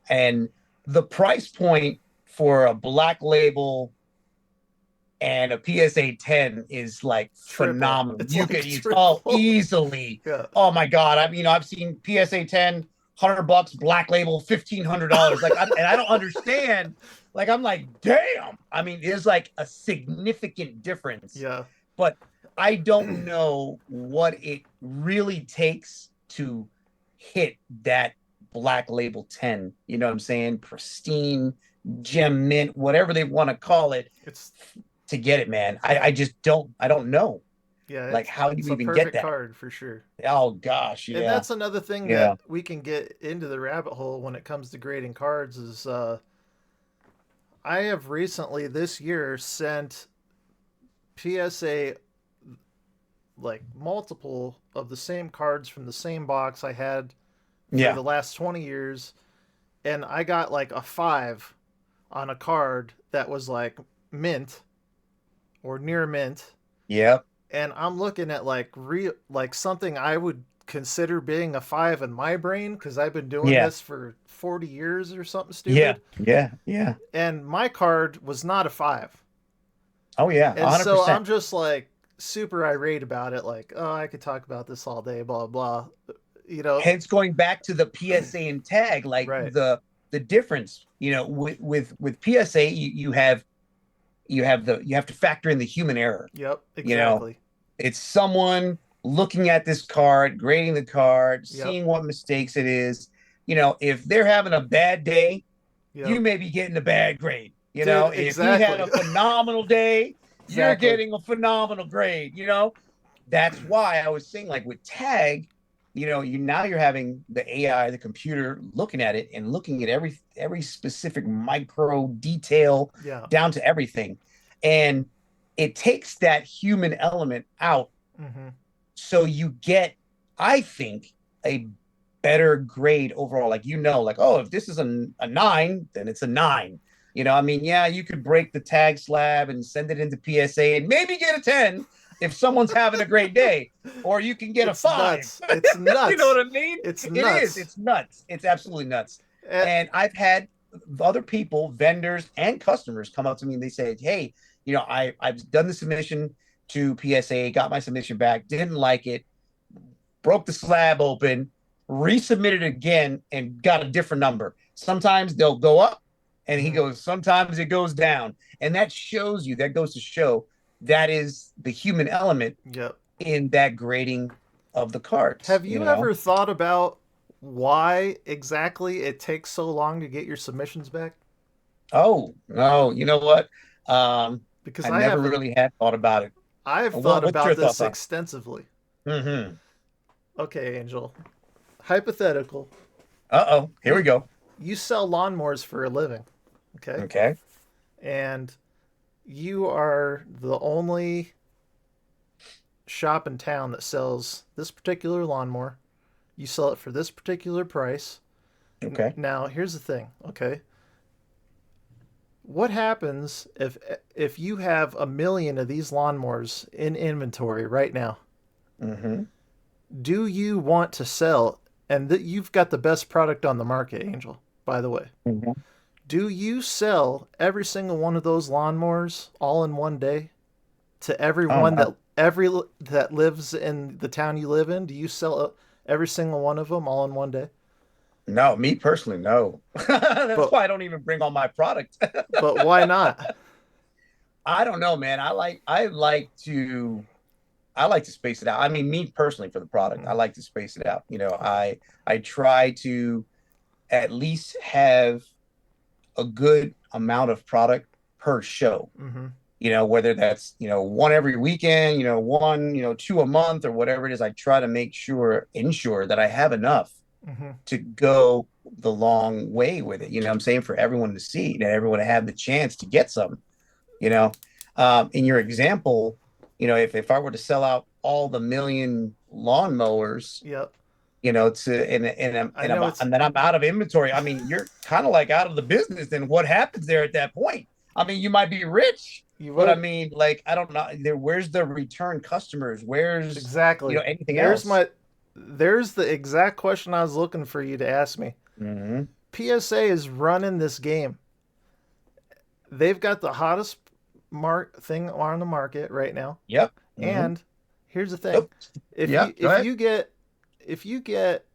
the price point for a Black Label and a PSA 10 is like triple. phenomenal. It's You like could use oh triple. easily. Yeah. Oh my God. I've seen PSA 10, $100, Black Label, $1,500. And I don't understand. Like, I'm like, damn. I mean, there's like a significant difference, Yeah. but I don't know what it really takes to hit that Black Label 10. You know what I'm saying? Pristine, gem mint, whatever they want to call it, It's to get it, man. I don't know. yeah, Like, how do it's you a even get perfect that? card for sure. Oh gosh, And yeah. that's another thing Yeah. that we can get into the rabbit hole when it comes to grading cards is I have recently this year sent PSA like multiple of the same cards from the same box I had for Yeah. the last 20 years, and I got like a 5 on a card that was like mint or near mint, Yep. and I'm looking at like like something I would consider being a 5 in my brain because I've been doing Yeah. this for 40 years or something Yeah. stupid, Yeah. Yeah. and my card was not a 5. Oh yeah. And so 100%. I'm just like super irate about it, like, oh, I could talk about this all day, blah blah. You know, Hence going back to the PSA and tag, like right. the difference, with PSA, you have to factor in the human error. Yep, You know, exactly. it's someone looking at this card, grading the card, Yep, seeing what mistakes it is. If they're having a bad day, you yep. may be getting a bad grade. Dude, If he had exactly. a phenomenal day, you're Exactly. getting a phenomenal grade. That's why I was saying, like with tag, you're having the AI, the computer looking at it and looking at every specific micro detail Yeah. down to everything. And it takes that human element out. Mm-hmm. So you get, I think, a better grade overall. Like, like, oh, if this is a 9, then it's a 9. I mean, yeah, you could break the tag slab and send it into PSA and maybe get a 10 if someone's having a great day, or you can get a It's 5. nuts. It's You know nuts. what I mean? It's It is. nuts. It's nuts. It's absolutely nuts. Uh, And I've had other people, vendors and customers, come up to me and they say, hey, I've done the submission to PSA, got my submission back, didn't like it, broke the slab open, resubmitted again, and got a different number. Sometimes they'll go up, and he mm-hmm. goes, sometimes it goes down. And that goes to show that is the human element Yep. in that grading of the cards, Have you ever thought about why exactly it takes so long to get your submissions back? Oh, no, you know what? Because I I never haven't. really had thought about it. I've thought What's about your thoughts this on? extensively. Mm-hmm. Okay, Angel. Hypothetical. Uh-oh, here You we go. you sell lawnmowers for a living, okay? Okay. And you are the only shop in town that sells this particular lawnmower. You sell it for this particular price. Okay. Now, here's the thing, okay? What happens if you have a million of these lawnmowers in inventory right now? Mm-hmm. Do you want to sell? And you've got the best product on the market, Angel, by the way. Mm-hmm. Do you sell every single one of those lawnmowers all in one day to Oh everyone no. that lives in the town you live in? Do you sell every single one of them all in one day? No, me personally, no. That's But why I don't even bring on my product. why not? I don't know, man. I like to space it out. I mean, me personally for the product, I like to space it out. Okay. I try to at least have a good amount of product per show. Mm-hmm. Whether that's, one every weekend, one, two a month or whatever it is, I try to ensure that I have enough Mm-hmm. to go the long way with it. I'm saying, for everyone to see, that everyone to have the chance to get some, you know. In your example, if I were to sell out all the million lawnmowers, Yep. to I know and then I'm out of inventory. I mean, you're kind of like out of the business. Then what happens there at that point? I mean, you might be rich, you but I would mean, like, I don't know. Where's the return customers? Where's exactly. anything else? There's the exact question I was looking for you to ask me. Mm-hmm. PSA is running this game. They've got the hottest thing on the market right now. Yep. Mm-hmm. And here's the thing: Nope. Yep. Go ahead. if you get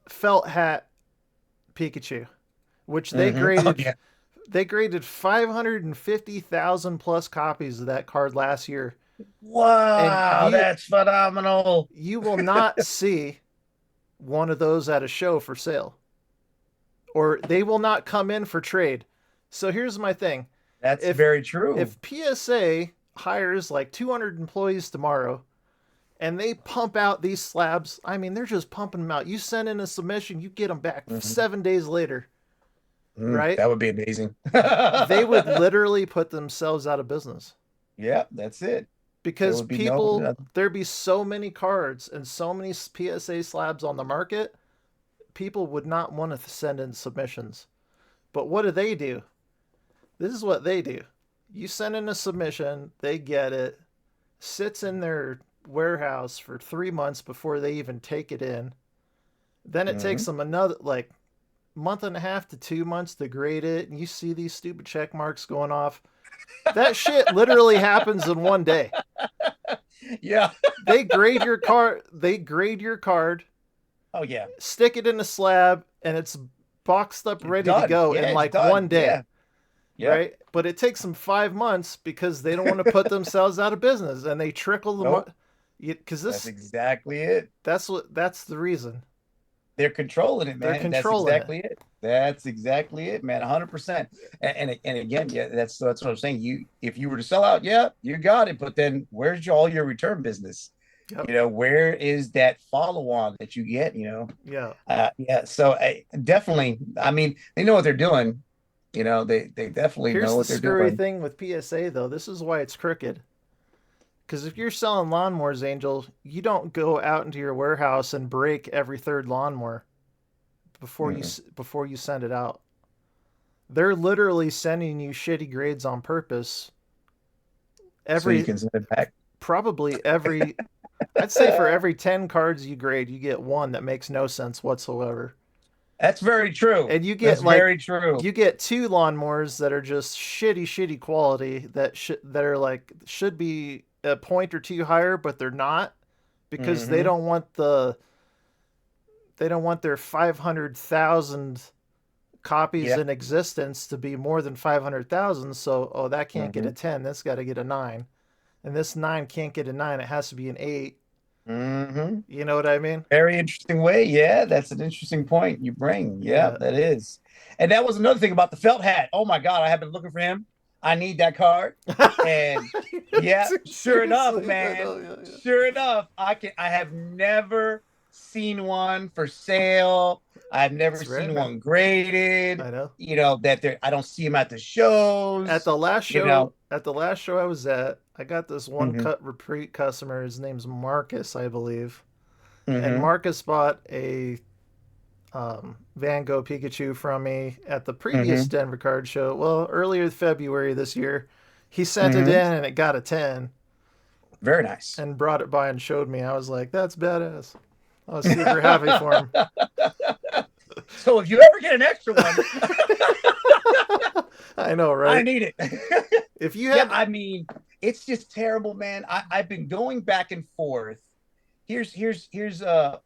felt hat Pikachu, which Mm-hmm. Oh yeah. they graded 550,000 plus copies of that card last year, and Wow, that's phenomenal. you will not see one of those at a show for sale, or they will not come in for trade. So here's my thing: That's if very true. PSA hires like 200 employees tomorrow and they pump out these slabs, I mean, they're just pumping them out. You send in a submission, you get them back Mm-hmm. 7 days later, right? That would be amazing. They would literally put themselves out of business Yeah, that's it. There because would be no. there'd be so many cards and so many PSA slabs on the market, people would not want to send in submissions. But what do? This is what they do. You send in a submission, they get it, sits in their warehouse for 3 months before they even take it in. Then it Mm-hmm. takes them another like month and a half to 2 months to grade it, and you see these stupid check marks going off. That shit literally happens in one day. Yeah. They grade your card. They grade your card, Oh yeah. stick it in a slab, and it's boxed up, It's ready to done. go Yeah, in it's like done. one day. Yeah. Yep. Right? But it takes them 5 months because they don't want to put themselves out of business, and they trickle the Nope. because That's this exactly it. that's the reason They're controlling it, they're man. That's controlling it. exactly it. That's exactly it, man. 100%. And again, yeah, that's what I'm saying. If you were to sell out, yeah, you got it. But then where's all your return business? Yep. Where is that follow on that you get? Yeah. Yeah. So definitely, I mean, they know what they're doing. They definitely Here's know the what they're screwy doing. thing with PSA though. This is why it's crooked. Because if you're selling lawnmowers, Angel, you don't go out into your warehouse and break every third lawnmower Mm. before you send it out. They're literally sending you shitty grades on purpose. So you Every can send it back. probably every I'd say for every 10 cards you grade, you get one that makes no sense whatsoever. That's very true. And That's very true. you get two lawnmowers that are just shitty quality that are like should be a point or two higher, but they're not because Hmm. they don't want their 500,000 copies Yeah. in existence to be more than 500,000. So, oh, that can't get a Hmm. 10. That's got to get a 9. And this 9 can't get a 9. It has to be an 8. Hmm. You know what I mean? Very interesting way. Yeah, that's an interesting point you bring. Yeah, Yeah. that is. And that was another thing about the felt hat. Oh my God, I have been looking for him. I need that card. And yeah, sure enough, Seriously, I man. know, yeah. Sure enough, I have never seen one for sale. I've never It's rare, seen man. one graded. I know. I don't see them at the shows. You know. At the last show I was at, I got this one Hmm. cut repeat customer. His name's Marcus, I believe. And Hmm. Marcus bought a Van Gogh Pikachu from me at the previous Hmm. Denver card show. Well, earlier February this year, he sent it Hmm. in and it got a 10 Very nice. and brought it by and showed me. I was like, that's badass. I was super happy for him. So if you ever get an extra one, I know, I right? need it. If you Yeah, had, I mean, it's just terrible, man. I've been going back and forth. Here's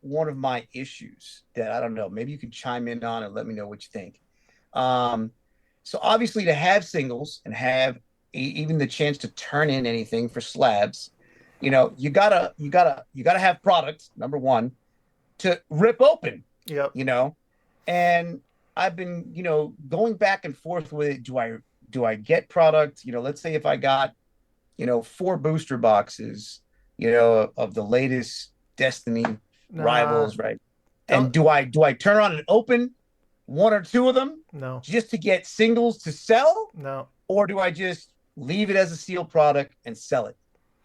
one of my issues that I don't know. Maybe you could chime in on and let me know what you think. Um, so obviously to have singles and have even the chance to turn in anything for slabs, you gotta have product, number one, to rip open, Yep. you know. And I've been, going back and forth with it. Do I get product? Let's say if I got, four booster boxes, of the latest Destiny Nah, rivals, right? And don't. do I turn around and open one or two of them No, just to get singles to sell, no. or do I just leave it as a sealed product and sell it?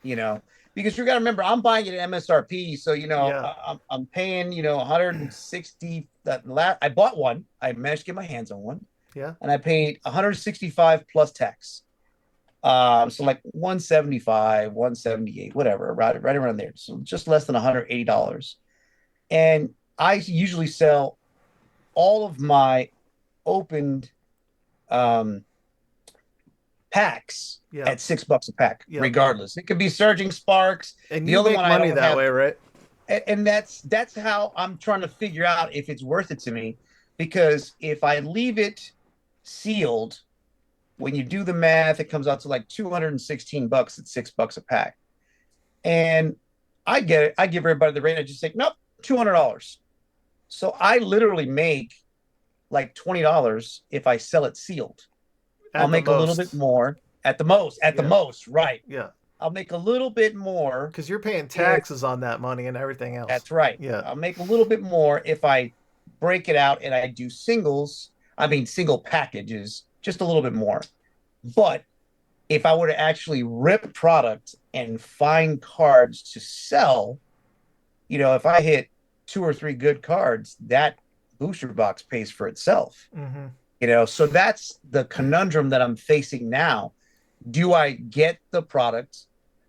You know, because you got to remember, I'm buying it at MSRP, so Yeah, I'm paying 160. I bought one. I managed to get my hands on one, yeah. and I paid 165 plus tax. So like 175, 178, whatever, right around there. So just less than $180. And I usually sell all of my opened um, packs Yeah. at $6 a pack, Yep. regardless. It could be Surging Sparks. And The you other make one I money don't that have, way, right? and that's how I'm trying to figure out if it's worth it to me. Because if I leave it sealed, when you do the math, it comes out to like 216 bucks at $6 a pack. And I get it. I give everybody the rate. I just say, nope, $200. So I literally make like $20 if I sell it sealed. I'll At the make a little bit most. more at the Yeah, most, right? yeah. I'll make a little bit more Because you're paying if taxes on that money and everything else. that's right. Yeah, I'll make a little bit more if I break it out and I do singles. I mean, single packages, just a little bit more. But if I were to actually rip product and find cards to sell, if I hit two or three good cards, that booster box pays for itself. mm-hmm. So that's the conundrum that I'm facing now. Do I get the product,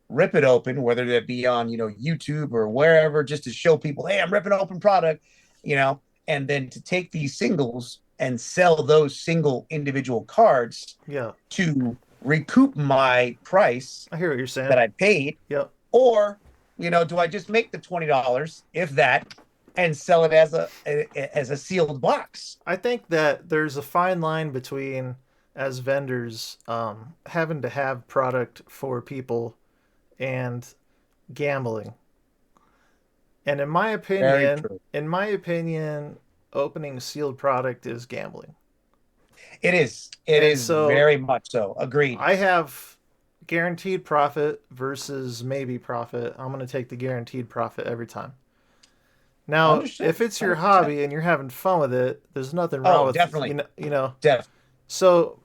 rip it open, whether that be on, YouTube or wherever, just to show people, hey, I'm ripping open product, and then to take these singles and sell those single individual cards Yeah. to recoup my price I hear what you're saying. that I paid, Yep. or do I just make the $20, if that, and sell it as a sealed box? I think that there's a fine line between, as vendors, having to have product for people and gambling. And Very true. in my opinion, opening sealed product is gambling. It is. It And is so very much so. Agreed. I have guaranteed profit versus maybe profit. I'm going to take the guaranteed profit every time. Now, Understood. if it's your 100%. hobby and you're having fun with it, there's nothing wrong Oh, with definitely. you know. Definitely. So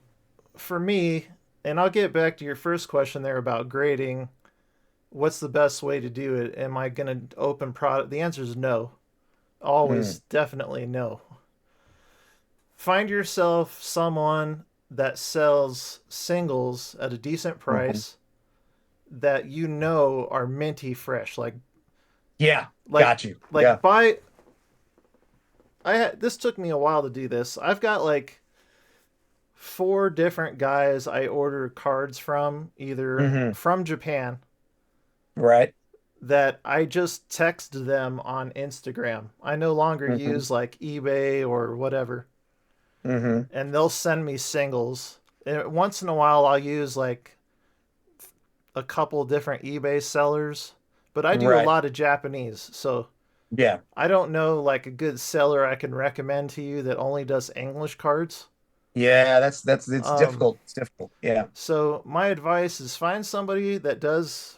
for me, and I'll get back to your first question there about grading. What's the best way to do it? Am I going to open product? The answer is no. Mm, Always, definitely no. Find yourself someone that sells singles at a decent mhm. price that you know are minty fresh. Yeah. Like, Got you. Yeah. like buy. This took me a while to do this. I've got like four different guys I order cards from, either Hmm. from Japan, Right. that I just text them on Instagram. I no longer Hmm. use like eBay or whatever, Hmm. and they'll send me singles. And once in a while, I'll use like a couple different eBay sellers, but I do a Right. lot of Japanese, so Yeah. I don't know like a good seller I can recommend to you that only does English cards. Yeah. That's it's Um, difficult. It's difficult. Yeah. so my advice is find somebody that does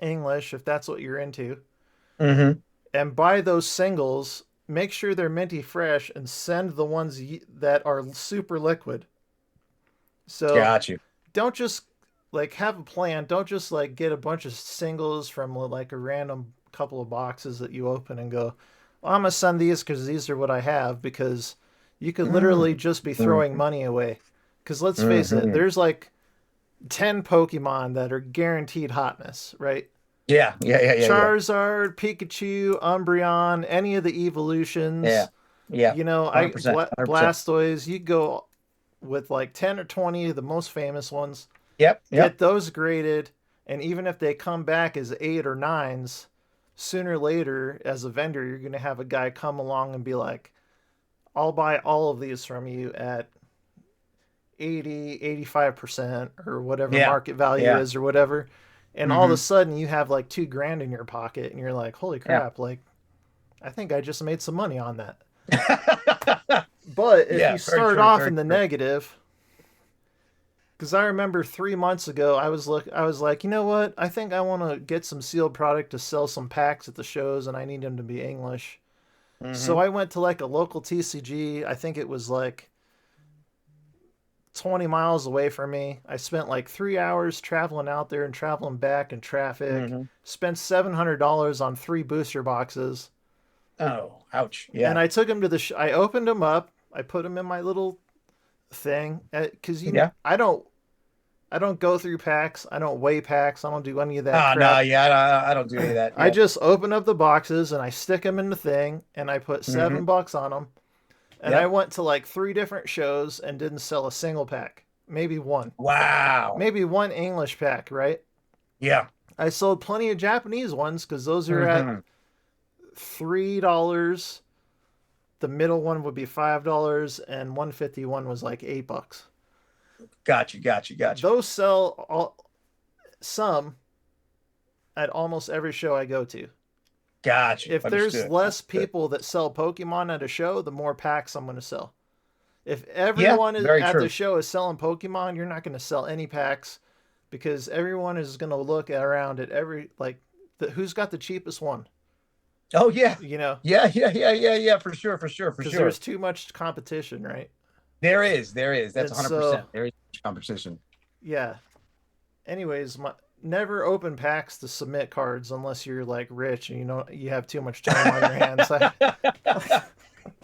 English if that's what you're into, Hmm. and buy those singles. Make sure they're minty fresh and send the ones that are super liquid. So Got you. don't just like have a plan. Don't just like get a bunch of singles from like a random couple of boxes that you open and go, well, I'm gonna send these because these are what I have. Because you could literally Mm. just be throwing Hmm. money away. Because let's face it, Hmm. there's like 10 Pokemon that are guaranteed hotness, right? Yeah. Yeah. Yeah. Yeah. Yeah. Charizard, Pikachu, Umbreon, any of the Yeah. evolutions. Yeah. You know, 100%. 100%. Blastoise. You go with like 10 or 20 of the most famous ones. Yep. Get Yep. those graded, and even if they come back as 8 or 9s, sooner or later, as a vendor, you're going to have a guy come along and be like, I'll buy all of these from you at 80, 85%, or whatever Yeah. market value Yeah. is, or whatever. And all of a Hmm. sudden, you have like 2 grand in your pocket, and you're like, holy Yeah. crap, like, I think I just made some money on that. But if Yeah. you Very start true. off Very in the true. negative, because I remember 3 months ago, I was like, you know what? I think I want to get some sealed product to sell some packs at the shows, and I need them to be English. So Hmm. I went to like a local TCG. I think it was like 20 miles away from me. I spent like 3 hours traveling out there and traveling back in traffic. Hmm. Spent $700 on 3 booster boxes, Oh, ouch. and Yeah. I took them to the. I opened them up. I put them in my little thing because Yeah. I don't go through packs. I don't weigh packs. I don't do any of that Oh, no. crap. Yeah. I don't do any of that. I Yep. just open up the boxes and I stick them in the thing and I put Hmm. $7 on them. And I Yep. went to like 3 different shows and didn't sell a single pack. Maybe one. Wow. Maybe one English pack, right? Yeah. I sold plenty of Japanese ones because those are at Hmm. $3. The middle one would be $5, and 151 was like $8. Got you. Got you. Got you. Those sell some at almost every show I go to. Got you. If there's Understood. less Understood. people that sell Pokemon at a show, the more packs I'm going to sell. If Yeah. everyone Very at the true. show is selling Pokemon, you're not going to sell any packs because everyone is going to look around at every like who's got the cheapest one, Oh, yeah. you know, Yeah. Yeah. Yeah. Yeah. Yeah. For sure. For sure. For because there's sure. too much competition, right? There is. There is. That's And so 100%. There is competition. yeah. Anyways, never open packs to submit cards unless you're like rich and you know you have too much time on your hands.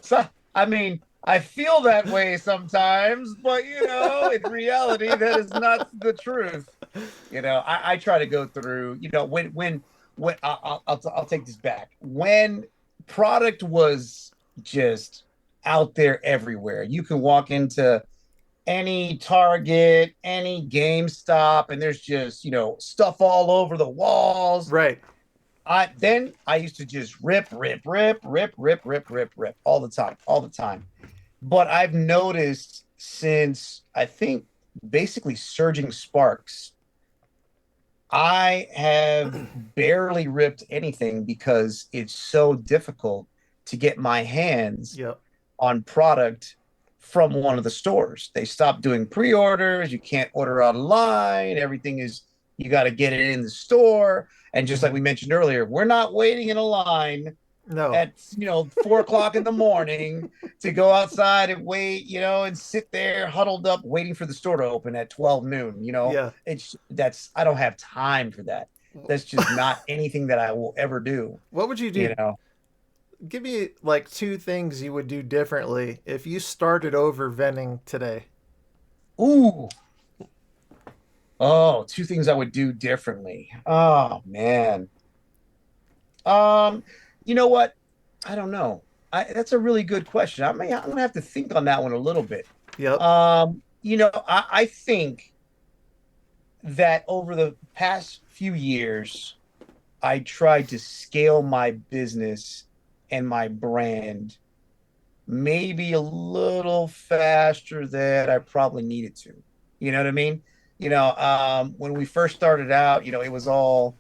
So, I mean, I feel that way sometimes, but in reality, that is not the truth. I try to go through, when I'll take this back. When product was just out there everywhere, you can walk into any Target, any GameStop, and there's just, stuff all over the walls. Right. I used to just rip, rip, rip, rip, rip, rip, rip, rip all the time, all the time. But I've noticed since I think basically Surging Sparks, I have barely ripped anything because it's so difficult to get my hands Yep. on product from one of the stores. They stopped doing pre-orders. You can't order online. Everything is you got to get it in the store. And just like Mm-hmm. we mentioned earlier, we're not waiting in a line No. at 4 o'clock in the morning to go outside and wait, and sit there huddled up waiting for the store to open at 12 noon. Yeah. I don't have time for that. That's just not anything that I will ever do. What would you You do? know. Give me like 2 things you would do differently if you started over vending today. Ooh. Oh, two things I would do differently. Oh man. Um, you know what? I don't know. That's a really good question. I'm gonna have to think on that one a little bit. Yep. I think that over the past few years, I tried to scale my business and my brand maybe a little faster than I probably needed to. You know what I mean? When we first started out, it was all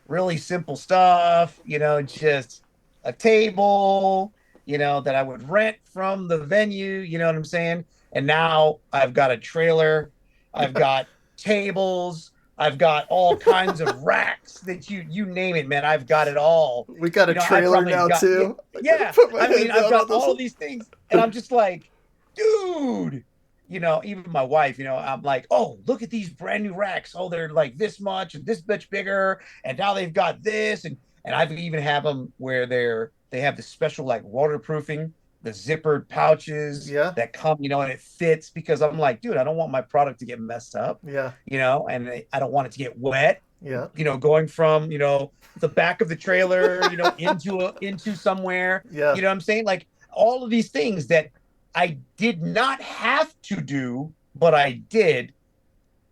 really simple stuff, just a table, that I would rent from the venue, you know what I'm saying? And now I've got a trailer, I've got tables, I've got all kinds of racks that you name it, man. I've got it all. We got a I trailer probably have now got yeah, too. I gotta yeah. put my I mean, hands I've out got on this all one. of these things, and I'm just like, dude, even my wife, I'm like, oh, look at these brand new racks. Oh, they're like this much and this much bigger, and now they've got this, and I've even have them where they have the special like waterproofing, the zippered pouches Yeah. that come, and it fits because I'm like, dude, I don't want my product to get messed up, Yeah. and I don't want it to get wet. Yeah. Going from the back of the trailer, into somewhere. Yeah. You know what I'm saying? Like all of these things that I did not have to do, but I did.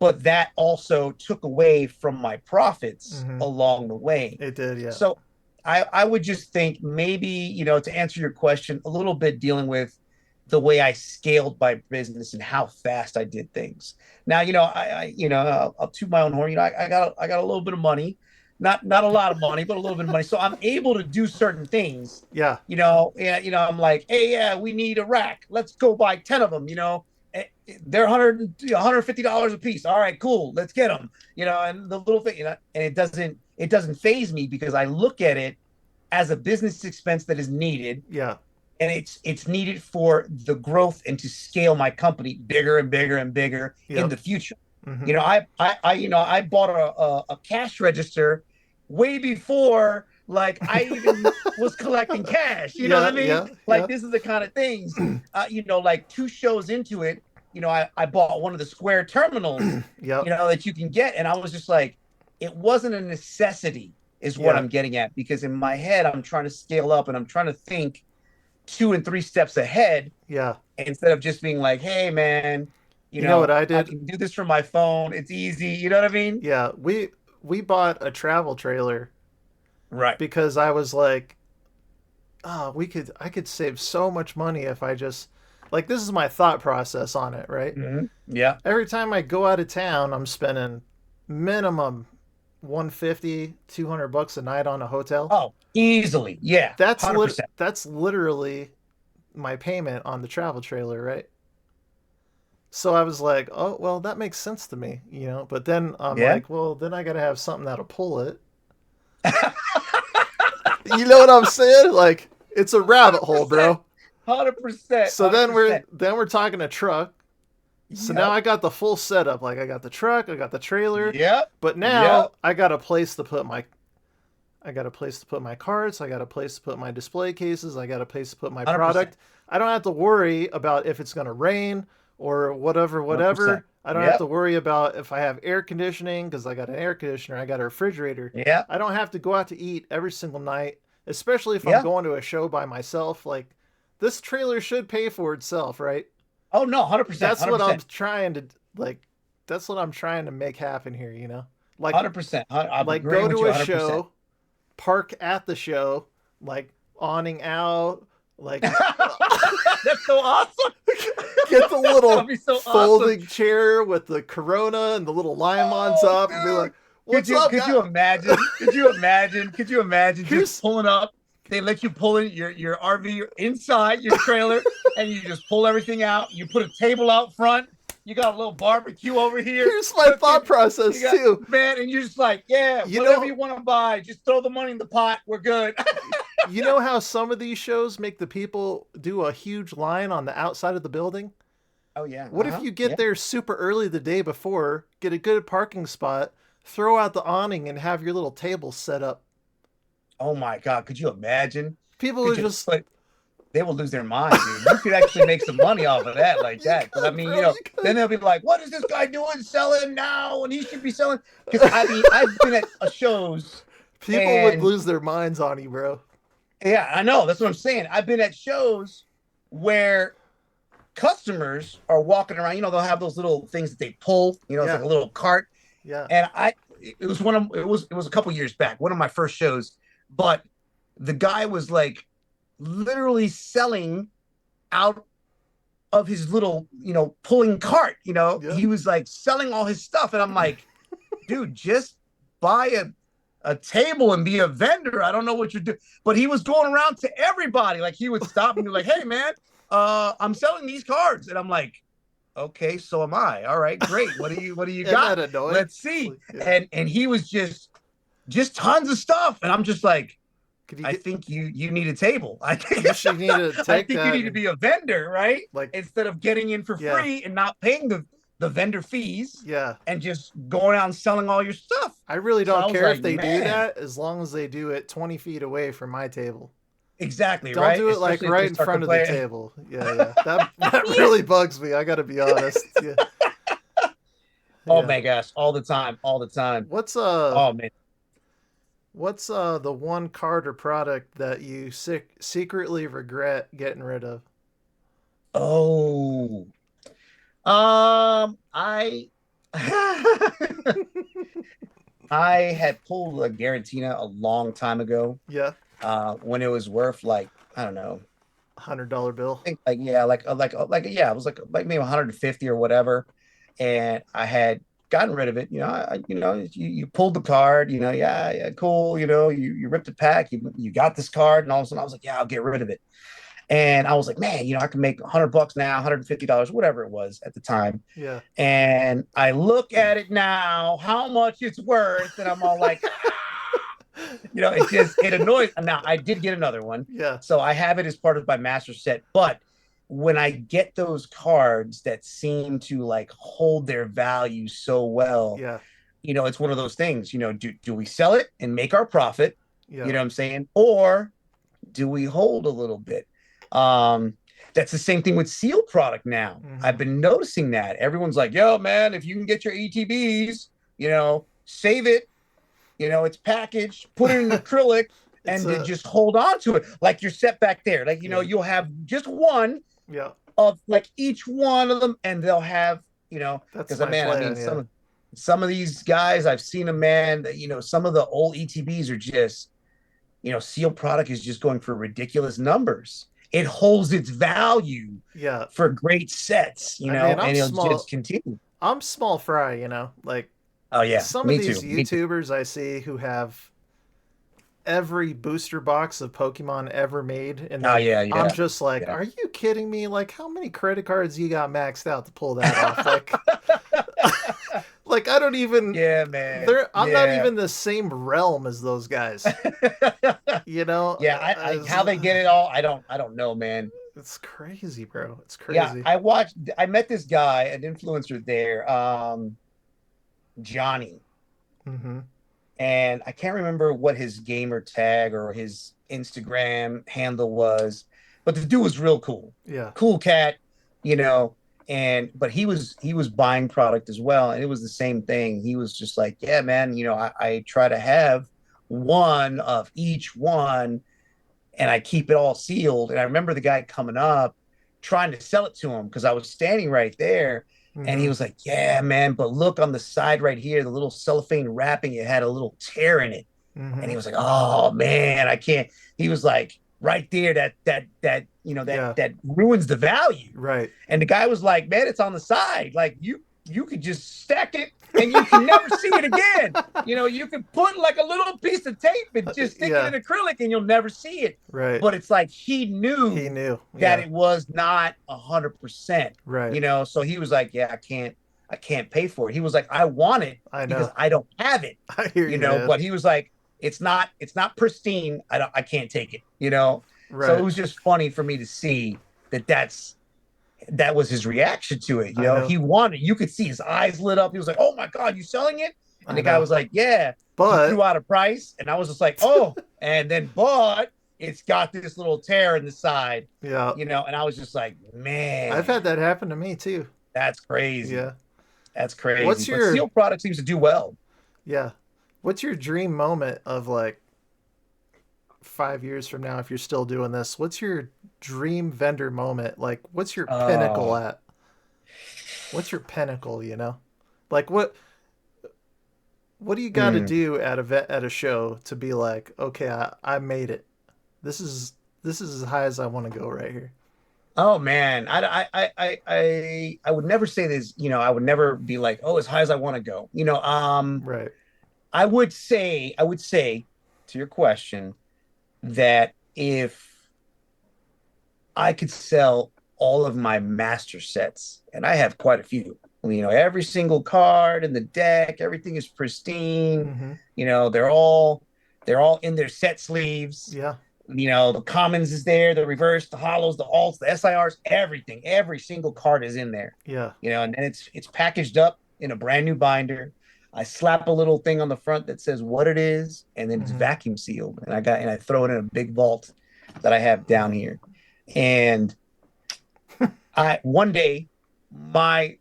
but that also took away from my profits Mm-hmm. along the way. It did, yeah. So I would just think maybe, to answer your question, a little bit dealing with the way I scaled my business and how fast I did things. Now, I'll toot my own horn. I got a little bit of money, not a lot of money, but a little bit of money. So I'm able to do certain things. Yeah. Yeah, I'm like, hey, yeah, we need a rack. Let's go buy 10 of them. They're $150 a piece. All right, cool. Let's get them. And the little thing, and it doesn't phase me because I look at it as a business expense that is needed, Yeah. and it's needed for the growth and to scale my company bigger and bigger and bigger in Yep. the future. Mm-hmm. I bought a cash register way before like I even was collecting cash. You know what Yeah, I mean? yeah, Like yeah. this is the kind of things, like 2 shows into it, I bought one of the Square terminals, Yep. that you can get, and I was just like, it wasn't a necessity, is what Yeah. I'm getting at, because in my head I'm trying to scale up and I'm trying to think 2 and 3 steps ahead Yeah. instead of just being like, hey man, You know what I I did? can do this from my phone. It's easy. You know what I mean? Yeah, we bought a travel trailer Right. because I was like, oh, I could save so much money if I just like this is my thought process on it, right? Yeah. Every time I go out of town, I'm spending minimum 150, 200 bucks a night on a hotel. Oh, easily. Yeah. 100%. That's literally my payment on the travel trailer, right? So I was like, oh, well, that makes sense to me, you know? But then I'm Yeah. like, well, then I got to have something that'll pull it. You know what I'm saying? Like, it's a rabbit hole, 100%. bro. 100%. So then we're 100%. then we're talking a truck. So now Yep. I got the full setup. Like I got the truck, I got the trailer, Yep. but now Yep. I got a place to put my carts, I got a place to put my display cases, I got a place to put my 100%. product. I don't have to worry about if it's going to rain or whatever, 100%. whatever. I don't have to Yep. worry about if I have air conditioning because I got an air conditioner, I got a refrigerator. Yep. I don't have to go out to eat every single night, especially if I'm Yeah. going to a show by myself. Like, this trailer should pay for itself, right? Oh no, 100%. That's what I'm 100%. trying to like. That's what I'm trying to make happen here. You know, like 100%. I'm like agreeing go with to you a 100%. show, park at the show, like awning out, like That's so awesome. get the That would little be so awesome. folding chair with the Corona and the little lime on Oh, top, and be dude. like, "What's up, Could guys?" you imagine? Could you imagine? Could you imagine just Here's pulling up? They let you pull in your RV inside your trailer, and you just pull everything out. You put a table out front. You got a little barbecue over here here's my thought cooking. You process got, too. man, and you're just like, yeah, You whatever know, you want to buy, just throw the money in the pot. We're good. you know how some of these shows make the people do a huge line on the outside of the building? Oh yeah. What if you Yeah. get there super early the day before, get a good parking spot, throw out the awning, and have your little table set up? Oh my God. Could you imagine? People Could would you? just, But they will lose their mind, dude. You could actually make some money off of that, like you that. But I could, mean, bro, you then could. they'll be like, "What is this guy doing selling now? And he should be selling." Because I mean, I've been at shows, People would and lose their minds on you, bro. yeah, I know that's what I'm saying. I've been at shows where customers are walking around. They'll have those little things that they pull. It's like Yeah, a little cart, yeah, and it was a couple years back, one of my first shows, but the guy was like literally selling out of his little, pulling cart. yeah. He was like selling all his stuff. And I'm like, dude, just buy a table and be a vendor. I don't know what you're doing. But he was going around to everybody. Like he would stop and be like, hey man, I'm selling these cards. And I'm like, okay, so am I. All right, great. What do you Isn't got? that annoying? Let's see. Like, yeah. And he was just tons of stuff. And I'm just like, Could you I get? think you need a table. I think You should need to I take think you that need to and be a vendor, right? like, Instead of getting in for yeah, free and not paying the vendor fees yeah. and just going out and selling all your stuff. I really So I don't was care if like, they do man, that as long as they do it 20 feet away from my table. exactly, Don't right? do it like Especially if right they in start front of the complaining. table. Yeah, yeah. That really bugs me. I gotta be honest. Yeah, Oh yeah. my gosh, all the time, all the time. What's Oh man. the one card or product that you secretly regret getting rid of? Oh, I I had pulled a Garantina a long time ago, Yeah, when it was worth like, I don't know, $100 bill. I think like yeah, like yeah, it was like maybe 150 or whatever, and I had gotten rid of it. You pulled the card. Yeah, yeah, cool. You ripped the pack. You got this card, and all of a sudden I was like, yeah, I'll get rid of it. And I was like, man, I can make $100 now, $150, whatever it was at the time. Yeah, And I look at it now, how much it's worth, and I'm all like, it annoys. Now I did get another one, yeah, so I have it as part of my master set. But when I get those cards that seem to like hold their value so well, yeah, it's one of those things. Do we sell it and make our profit? You yeah. know what I'm saying? Or do we hold a little bit? Um, that's the same thing with sealed product now. Hmm. I've been noticing that everyone's like, "Yo, man, if you can get your ETBs, save it, it's packaged, put it in acrylic, It's and to a just hold on to it. Like you're set back there. Like, yeah, you'll have just one yeah. of like each one of them, and they'll have, That's because my man, I mean, plan. Yeah, some of these guys I've seen a man that, some of the old ETBs are just, sealed product is just going for ridiculous numbers. It holds its value yeah. for great sets, I mean, and it'll just continue. I'm small fry. Like Oh yeah, some of me these too. Me too. YouTubers I see who have every booster box of Pokemon ever made, and Oh then yeah, I'm yeah, just like, yeah. are you kidding me? Like, how many credit cards you got maxed out to pull that off? Like, like I don't even. Yeah, man. They're I'm not Yeah. even the same realm as those guys. You know, Yeah, how they get it all, I don't know, man. it's crazy, bro. It's Yeah, crazy. I met this guy, an influencer there, Johnny, Mm-hmm. and I can't remember what his gamer tag or his Instagram handle was, but the dude was real cool. Yeah. Cool cat, you know, and but he was buying product as well, and it was the same thing. He was just like, yeah, man, I try to have one of each one, and I keep it all sealed. And I remember the guy coming up trying to sell it to him because I was standing right there. And he Mm-hmm. was like, yeah, man, but look on the side right here, the little cellophane wrapping, it had a little tear in it. And Mm-hmm. he was like, oh man, I can't. He was like, right there, that Yeah. that ruins the value. Right. And the guy was like, man, it's on the side. Like you could just stack it and you can never see it again. You could put like a little piece of tape and just stick it Yeah. in acrylic and you'll never see it. Right. But it's like he He knew knew. that Yeah. it was not 100%. Right. So he was like, yeah, I can't pay for it. He was like, I want it I because know. I don't have it. I hear you, man. But he was like, it's not pristine. I can't take it. So it Right. was just funny for me to see that was his reaction to it. I know. He wanted, you could see his eyes lit up. He was like, oh my God, you selling it? And I the guy know. was like, yeah. He threw But out a price. And I was just like, oh, and then, but it's got this little tear in the side, yeah, and I was just like, I've man, had that happen to me too. that's crazy. Yeah. That's crazy. What's But your sealed product seems to do well. yeah? What's your dream moment of like 5 years from now if you're still doing this? What's your dream vendor moment? Like, what's your pinnacle Oh, at? What's your pinnacle? Like what do you got to mm. do at at a show to be like, okay, I made it. This is this is as high as I want to go right here. Oh man, I would never say this. I would never be like, oh, as high as I want to go. Right. I would say to your question that if I could sell all of my master sets, and I have quite a few, every single card in the deck, everything is pristine. Mm-hmm. They're all in their set sleeves. Yeah. The commons is there, the reverse, the hollows, the alts, the SIRs, everything. Every single card is in there. Yeah. And then it's packaged up in a brand new binder. I slap a little thing on the front that says what it is, and then it's Mm-hmm. vacuum sealed. And I throw it in a big vault that I have down here. And I one day my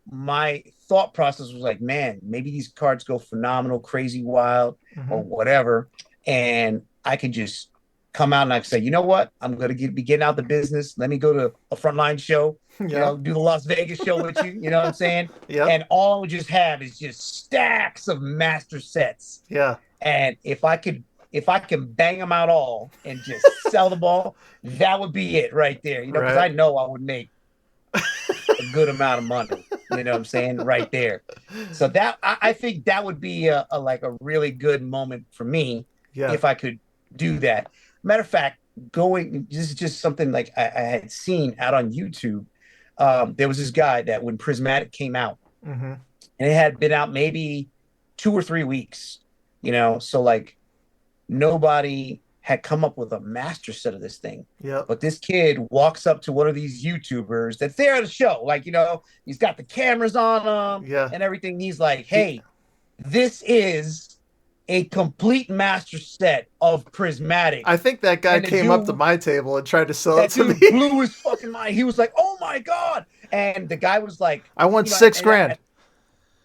thought process was like, man, maybe these cards go phenomenal, crazy, wild, Mm-hmm. or whatever, and I could just come out and I say, you know what? I'm gonna be getting out the business. Let me go to a frontline show, Yeah. do the Las Vegas show with you. You know what I'm saying? Yep. And all I would just have is just stacks of master sets. Yeah. And if I can bang them out all and just sell them all, that would be it right there. Because Right. I know I would make a good amount of money. You know what I'm saying? Right there. So that I think that would be a like a really good moment for me Yeah. if I could do that. Matter of fact, going this is just something like I had seen out on YouTube. There was this guy that when Prismatic came out, Mm-hmm. and it had been out maybe 2 or 3 weeks, so like nobody had come up with a master set of this thing. Yep. But this kid walks up to one of these YouTubers that's there at the show. Like, he's got the cameras on him Yeah. and everything. He's like, He, hey, this is a complete master set of Prismatic. I think that guy And the came up to dude, my table and tried to sell it that to dude me. blew his fucking mind. He was like, oh my God. And the guy was like, I want you know, 6 grand.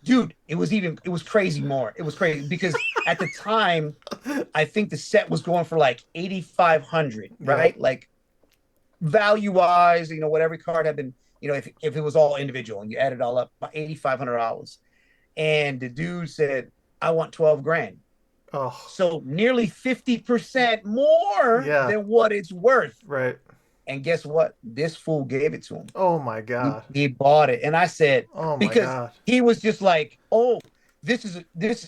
dude, it was crazy more. It was crazy because at the time, I think the set was going for like 8,500, right? Yeah. Like value wise, what every card had been, if it was all individual and you add it all up, about $8,500. And the dude said, I want 12 grand. Oh. So nearly 50% more Yeah. than what it's worth. Right. And guess what? This fool gave it to him. Oh my He, God. he bought it. And I said, Oh my because God. he was just like, oh, this.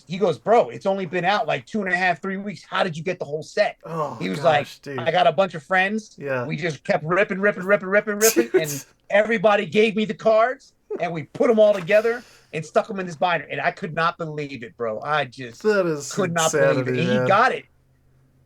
He goes, bro, it's only been out like 2.5, 3 weeks. How did you get the whole set? Oh He was like, gosh, dude. I got a bunch of friends. Yeah. We just kept ripping, and everybody gave me the cards, and we put them all together and stuck them in this binder. And I could not believe it, bro. I just That is could not insanity, believe it. And man. he got it.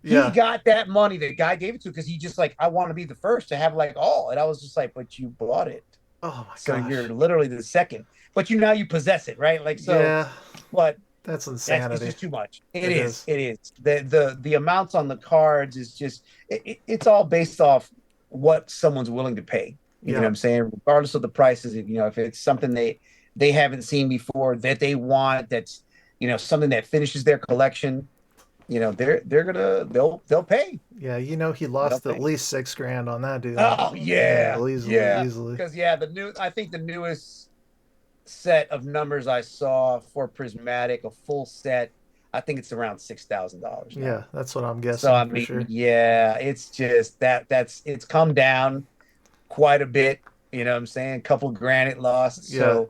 He Yeah. got that money the guy gave it to because he just like, I want to be the first to have like all. And I was just like, but you bought it. Oh my So gosh. you're literally the second. But now you possess it, right? Like so. Yeah. But That's it's insanity. just too much. It is. It is. The amounts on the cards is just it's all based off what someone's willing to pay. You know what I'm saying? Regardless of the prices, if it's something they haven't seen before that they want, that's something that finishes their collection, they'll pay. Yeah, he They'll lost at pay. least 6 grand on that dude. Oh Yeah, yeah, easily, yeah. easily. Because I think the newest set of numbers I saw for Prismatic, a full set, I think it's around $6,000 now. Yeah, that's what I'm So guessing I for mean, sure. yeah, it's just it's come down quite a bit. You know what I'm saying? A couple of grand it lost. Yeah. So,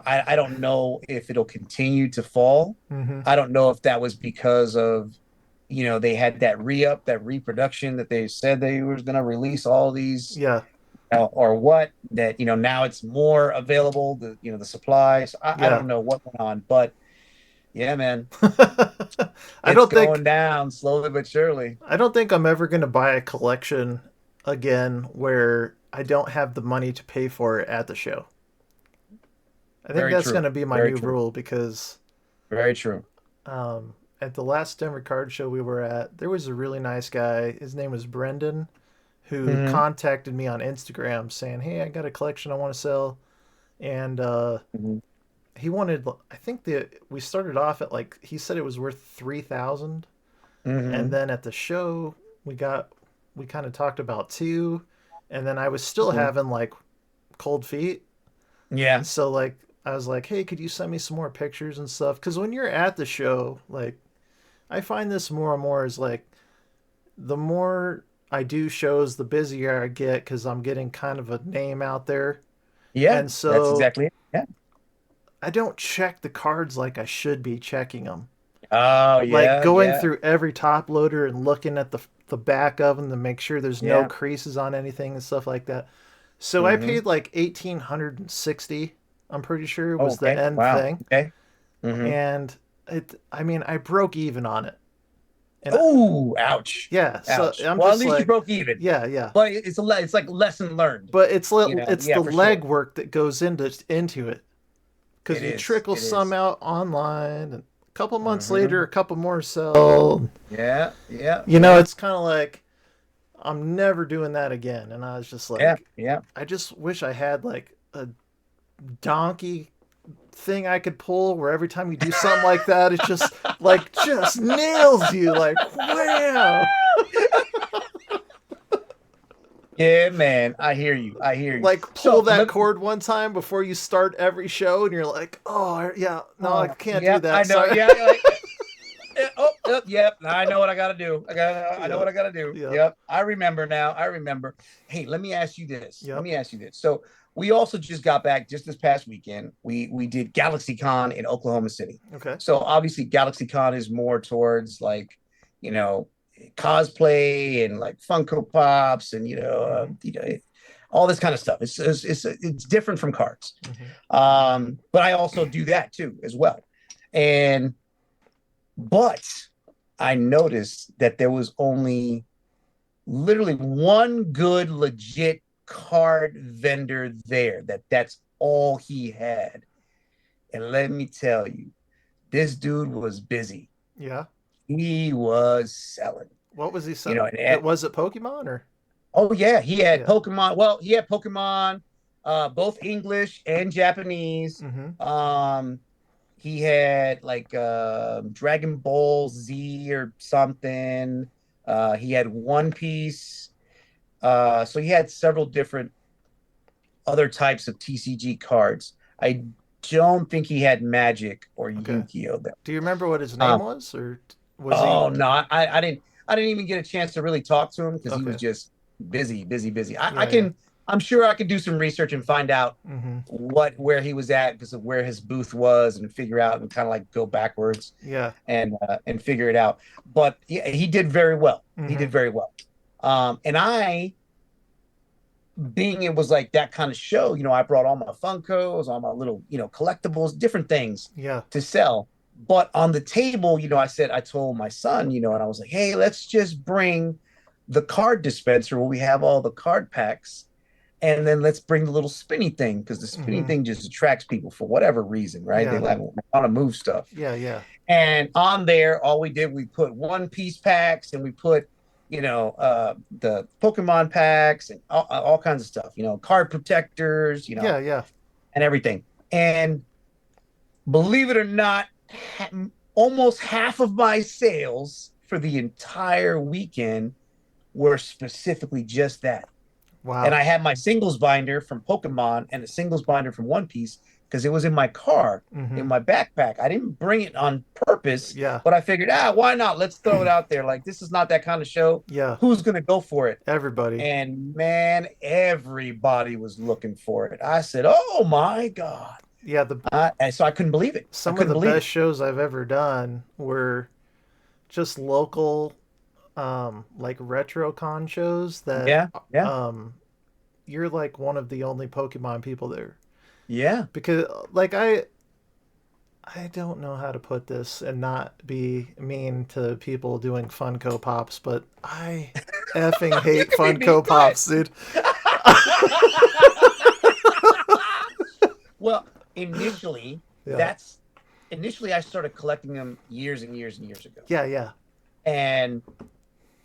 I don't know if it'll continue to fall. Mm-hmm. I don't know if that was because of, they had that re-up, that reproduction that they said they was going to release all these, Yeah. or what, that, now it's more available, the supplies. I Yeah. don't know what went on, but yeah, man, I it's don't going think down slowly but surely. I don't think I'm ever gonna buy a collection again where I don't have the money to pay for it at the show. I think Very that's true. gonna be my Very new true. rule because Very true. at the last Denver card show we were at, there was a really nice guy. His name was Brendan, who Hmm. contacted me on Instagram saying, "Hey, I got a collection I want to sell," and Hmm. he wanted. I think we started off at like he said it was worth 3,000, and Hmm. then at the show we kind of talked about two, and then I was still Hmm. having like cold feet, Yeah. so like I was like, "Hey, could you send me some more pictures and stuff?" Because when you're at the show, like I find this more and more is like the more I do shows, the busier I get because I'm getting kind of a name out there. Yeah. And That's so exactly it. Yeah. I don't check the cards like I should be checking them. Oh, Like yeah. going Yeah. through every top loader and looking at the back of them to make sure there's no Yeah. creases on anything and stuff like that. So I Hmm. paid like 1,860. I'm pretty sure it Oh, was the okay. end Wow. thing, Okay. Hmm. and I mean, I broke even on it, and Oh, ouch. yeah, so Ouch. I'm Well, at just least you like, broke even. yeah, yeah. But it's like lesson learned. But it's Yeah, the for sure. legwork that goes into it because It you is. trickle It some is. out online, and a couple months later, Hmm. a couple more sell. Yeah. Yeah. It's Yeah. kind of like I'm never doing that again. And I was just Yeah. like, Yeah. I just wish I had like a donkey thing I could pull where every time you do something like that, it's just like just nails you like wham. Yeah, man. I hear you. I hear you. Like pull So that cord one time before you start every show, and you're like, oh yeah, no, I oh, can't do yep, I that. know. Sorry. Yeah, you're like, oh, yep, yep. I know what I got to do. I know Yep. what I got to do. Yep. Yep, I remember now. I remember. Hey, let me ask you this. Let Yep. me ask you this. So we also just got back just this past weekend. We did GalaxyCon in Oklahoma City. Okay. So obviously GalaxyCon is more towards like, you know, cosplay and like Funko Pops and Mm-hmm. all this kind of stuff. It's different from cards. Mm-hmm. But I also do that too as well. And but I noticed that there was only literally one good legit card vendor there. That's all he had. And let me tell you, this dude was busy. Yeah. He was selling. What was he You saying? know, It was it Pokemon or oh yeah, he had yeah. Pokemon. Well, he had Pokemon, both English and Japanese. Mm-hmm. Um, he had like Dragon Ball Z or something. He had One Piece. So he had several different other types of TCG cards. I don't think he had Magic or Okay. Yu-Gi-Oh there. Do you remember what his name Um, was, or was he? oh no, I didn't even get a chance to really talk to him because he was Okay. just busy, busy, busy. I Yeah. Yeah. can I'm sure I could do some research and find out Mm-hmm. where he was at because of where his booth was and figure out and kind of like go backwards Yeah. and figure it out. But yeah, he did very well. He Mm-hmm. did very well. And I, being it was like that kind of show, I brought all my Funkos, all my little, collectibles, different things Yeah. to sell. But on the table, I told my son, and I was like, hey, let's just bring the card dispenser where we have all the card packs. And then let's bring the little spinny thing because the spinny Mm-hmm. thing just attracts people for whatever reason, right? They Yeah. like want to move stuff. Yeah. Yeah. And on there, all we did, we put One Piece packs and we put, the Pokemon packs and all kinds of stuff, card protectors, Yeah. Yeah. and everything. And believe it or not, almost half of my sales for the entire weekend were specifically just that. And Wow. I had my singles binder from Pokemon and a singles binder from One Piece because it was in my car, in Mm-hmm. my backpack. I didn't bring it on purpose, Yeah. but I figured, why not? Let's throw it out there. Like, this is not that kind of show. Yeah. Who's going to go for it? Everybody. And man, everybody was looking for it. I said, oh my God. Yeah. The And so I couldn't believe it. I some of couldn't the believe best it. shows I've ever done were just local, like RetroCon shows that, Yeah. Yeah. um, you're like one of the only Pokemon people there Yeah. because like I don't know how to put this and not be mean to people doing Funko Pops, but I effing You hate can be me. Funko Go ahead. Pops, dude. Well, initially, Yeah. that's initially I started collecting them years and years and years ago. Yeah, yeah. And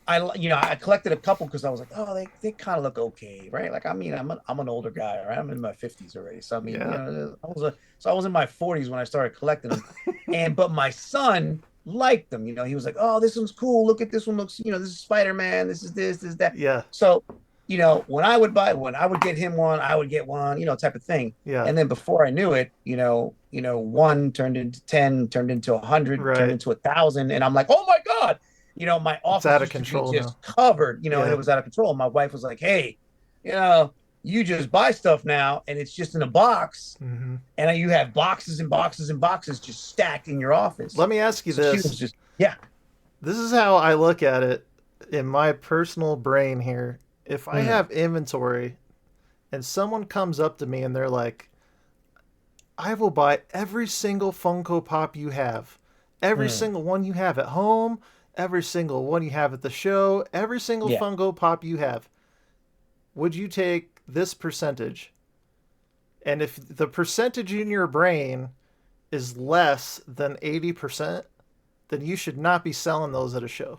I collected a couple because I was like, oh, they kind of look okay, right? Like, I mean, I'm an older guy, right? I'm in my 50s already. So I mean, Yeah. I was in my 40s when I started collecting them. But my son liked them, he was like, oh, this one's cool. Look at this one looks, this is Spider-Man, this is that. Yeah. So, when I would get him one, I would get one, type of thing. Yeah. And then before I knew it, one turned into 10, turned into 100, turned Right. into 1,000. And I'm like, oh my God, my It's office out of used to be control now. just covered, and Yeah. it was out of control. And my wife was like, hey, you know, you just buy stuff now and it's just in a box. Mm-hmm. And you have boxes and boxes and boxes just stacked in your office. Let me ask you So she this. was just, yeah. This is how I look at it in my personal brain here. If I Mm, have inventory and someone comes up to me and they're like, I will buy every single Funko Pop you have, every mm, single one you have at home, every single one you have at the show, every single yeah. Funko Pop you have, would you take this percentage? And if the percentage in your brain is less than 80%, then you should not be selling those at a show.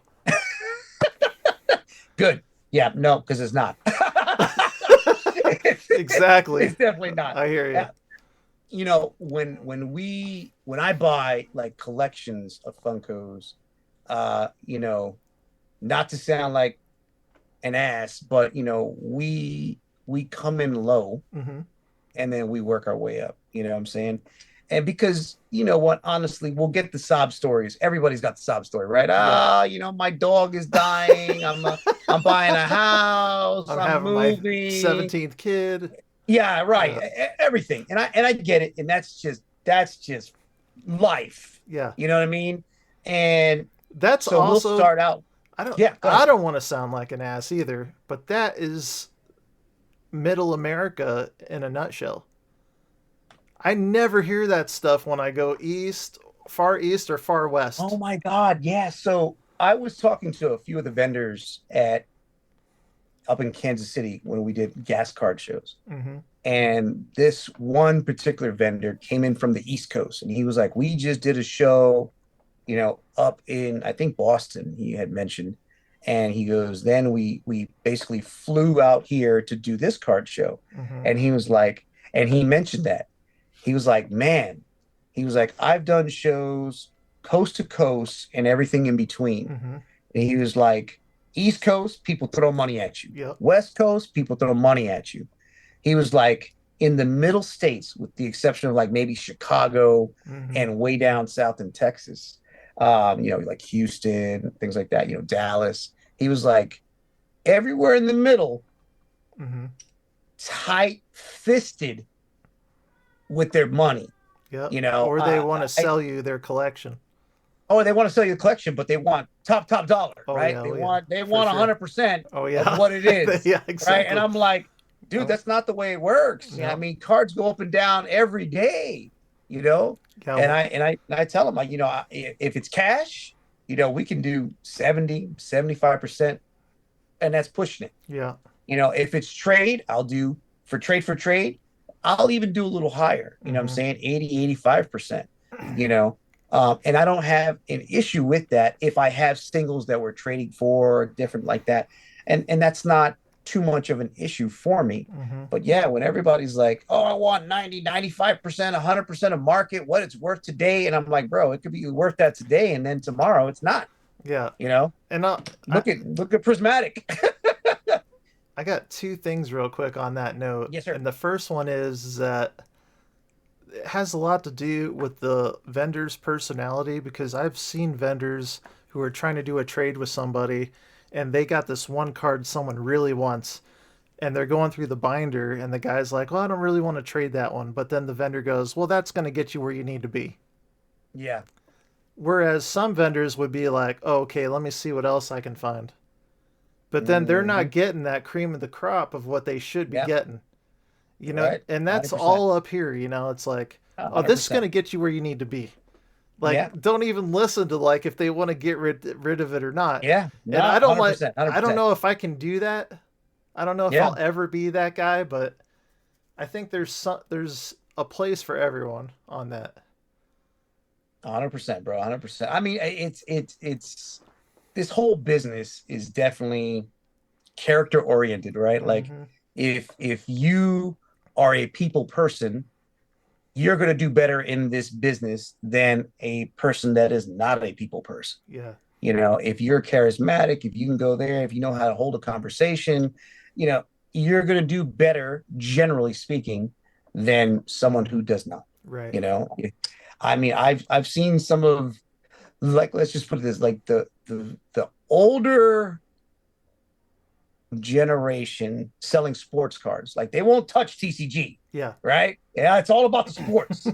Good. Yeah, no, because it's not. Exactly. It's definitely not. I hear you. When I buy like collections of Funkos, not to sound like an ass, but we come in low Mm-hmm. and then we work our way up. You know what I'm saying? And because you know what, honestly, we'll get the sob stories. Everybody's got the sob story, right? Yeah. My dog is dying. I'm buying a house. I'm I'm having my moving. 17th kid. Yeah, right. Yeah. Everything. And I get it. And that's just life. Yeah. You know what I mean? And That's so we'll also start out. I don't Yeah, go I ahead. don't want to sound like an ass either, but that is middle America in a nutshell. I never hear that stuff when I go far east or far Oh west. my God. Yeah. So I was talking to a few of the vendors at up in Kansas City when we did gas card shows. Mm-hmm. And this one particular vendor came in from the East Coast and he was like, we just did a show, up in, I think, Boston, he had mentioned. And he goes, then we basically flew out here to do this card show. Mm-hmm. And he was like, and he mentioned that. He was like, man, he was like, I've done shows coast to coast and everything in between. Mm-hmm. And he was like, East Coast, people throw money at you. Yep. West Coast, people throw money at you. He was like, in the middle states, with the exception of like maybe Chicago Mm-hmm. and way down south in Texas, like Houston, things like that, Dallas. He was like, everywhere in the middle, Mm-hmm. tight fisted with their money. Yep. You know, Or they uh, want to I, sell you their collection. oh, they want to sell you the collection, but they want top dollar, Oh right? yeah, They oh yeah, want they for want sure. 100% Oh of yeah, what it is, yeah, right? And exactly. I'm like, dude, Oh, that's not the way it works. I no, mean, cards go up and down every day, you know. yeah, And I tell them, like, if it's cash, we can do 70, 75%, and that's pushing it. yeah. If it's trade, I'll do for trade, I'll even do a little higher, I'm Mm-hmm. saying 80, 85%, you know. And I don't have an issue with that if I have singles that we're trading for different like that. And that's not too much of an issue for me. Mm-hmm. But yeah, when everybody's like, oh, I want 90, 95%, 100% of market, what it's worth today. And I'm like, bro, it could be worth that today. And then tomorrow it's not, Yeah, you know, and I look at Prismatic. I got two things real quick on that note, Yes, sir. and the first one is that it has a lot to do with the vendor's personality because I've seen vendors who are trying to do a trade with somebody and they got this one card someone really wants and they're going through the binder and the guy's like, "Well, I don't really want to trade that one." But then the vendor goes, "Well, that's going to get you where you need to be." Yeah. Whereas some vendors would be like, "Oh, okay, let me see what else I can find." But then they're Hmm. not getting that cream of the crop of what they should be Yeah. getting. Right. And that's 100%. all up here, it's like, oh, this is going 100%. to get you where you need to be. Yeah. Like, don't even listen to like if they want to get rid of it or not. Yeah. And No, 100%. I don't 100%. know if I can do that. I don't know if Yeah. I'll ever be that guy, but I think there's a place for everyone on that. 100%, bro. 100%. I mean, it's this whole business is definitely character oriented, right? Like Mm-hmm. if you are a people person, you're going to do better in this business than a person that is not a people person. Yeah. If you're charismatic, if you can go there, if you know how to hold a conversation, you know, you're going to do better, generally speaking, than someone who does not. Right. You know, I mean, I've seen some of, like, let's just put it this, like the older generation selling sports cards, like they won't touch TCG, Yeah. right? Yeah, it's all about the sports.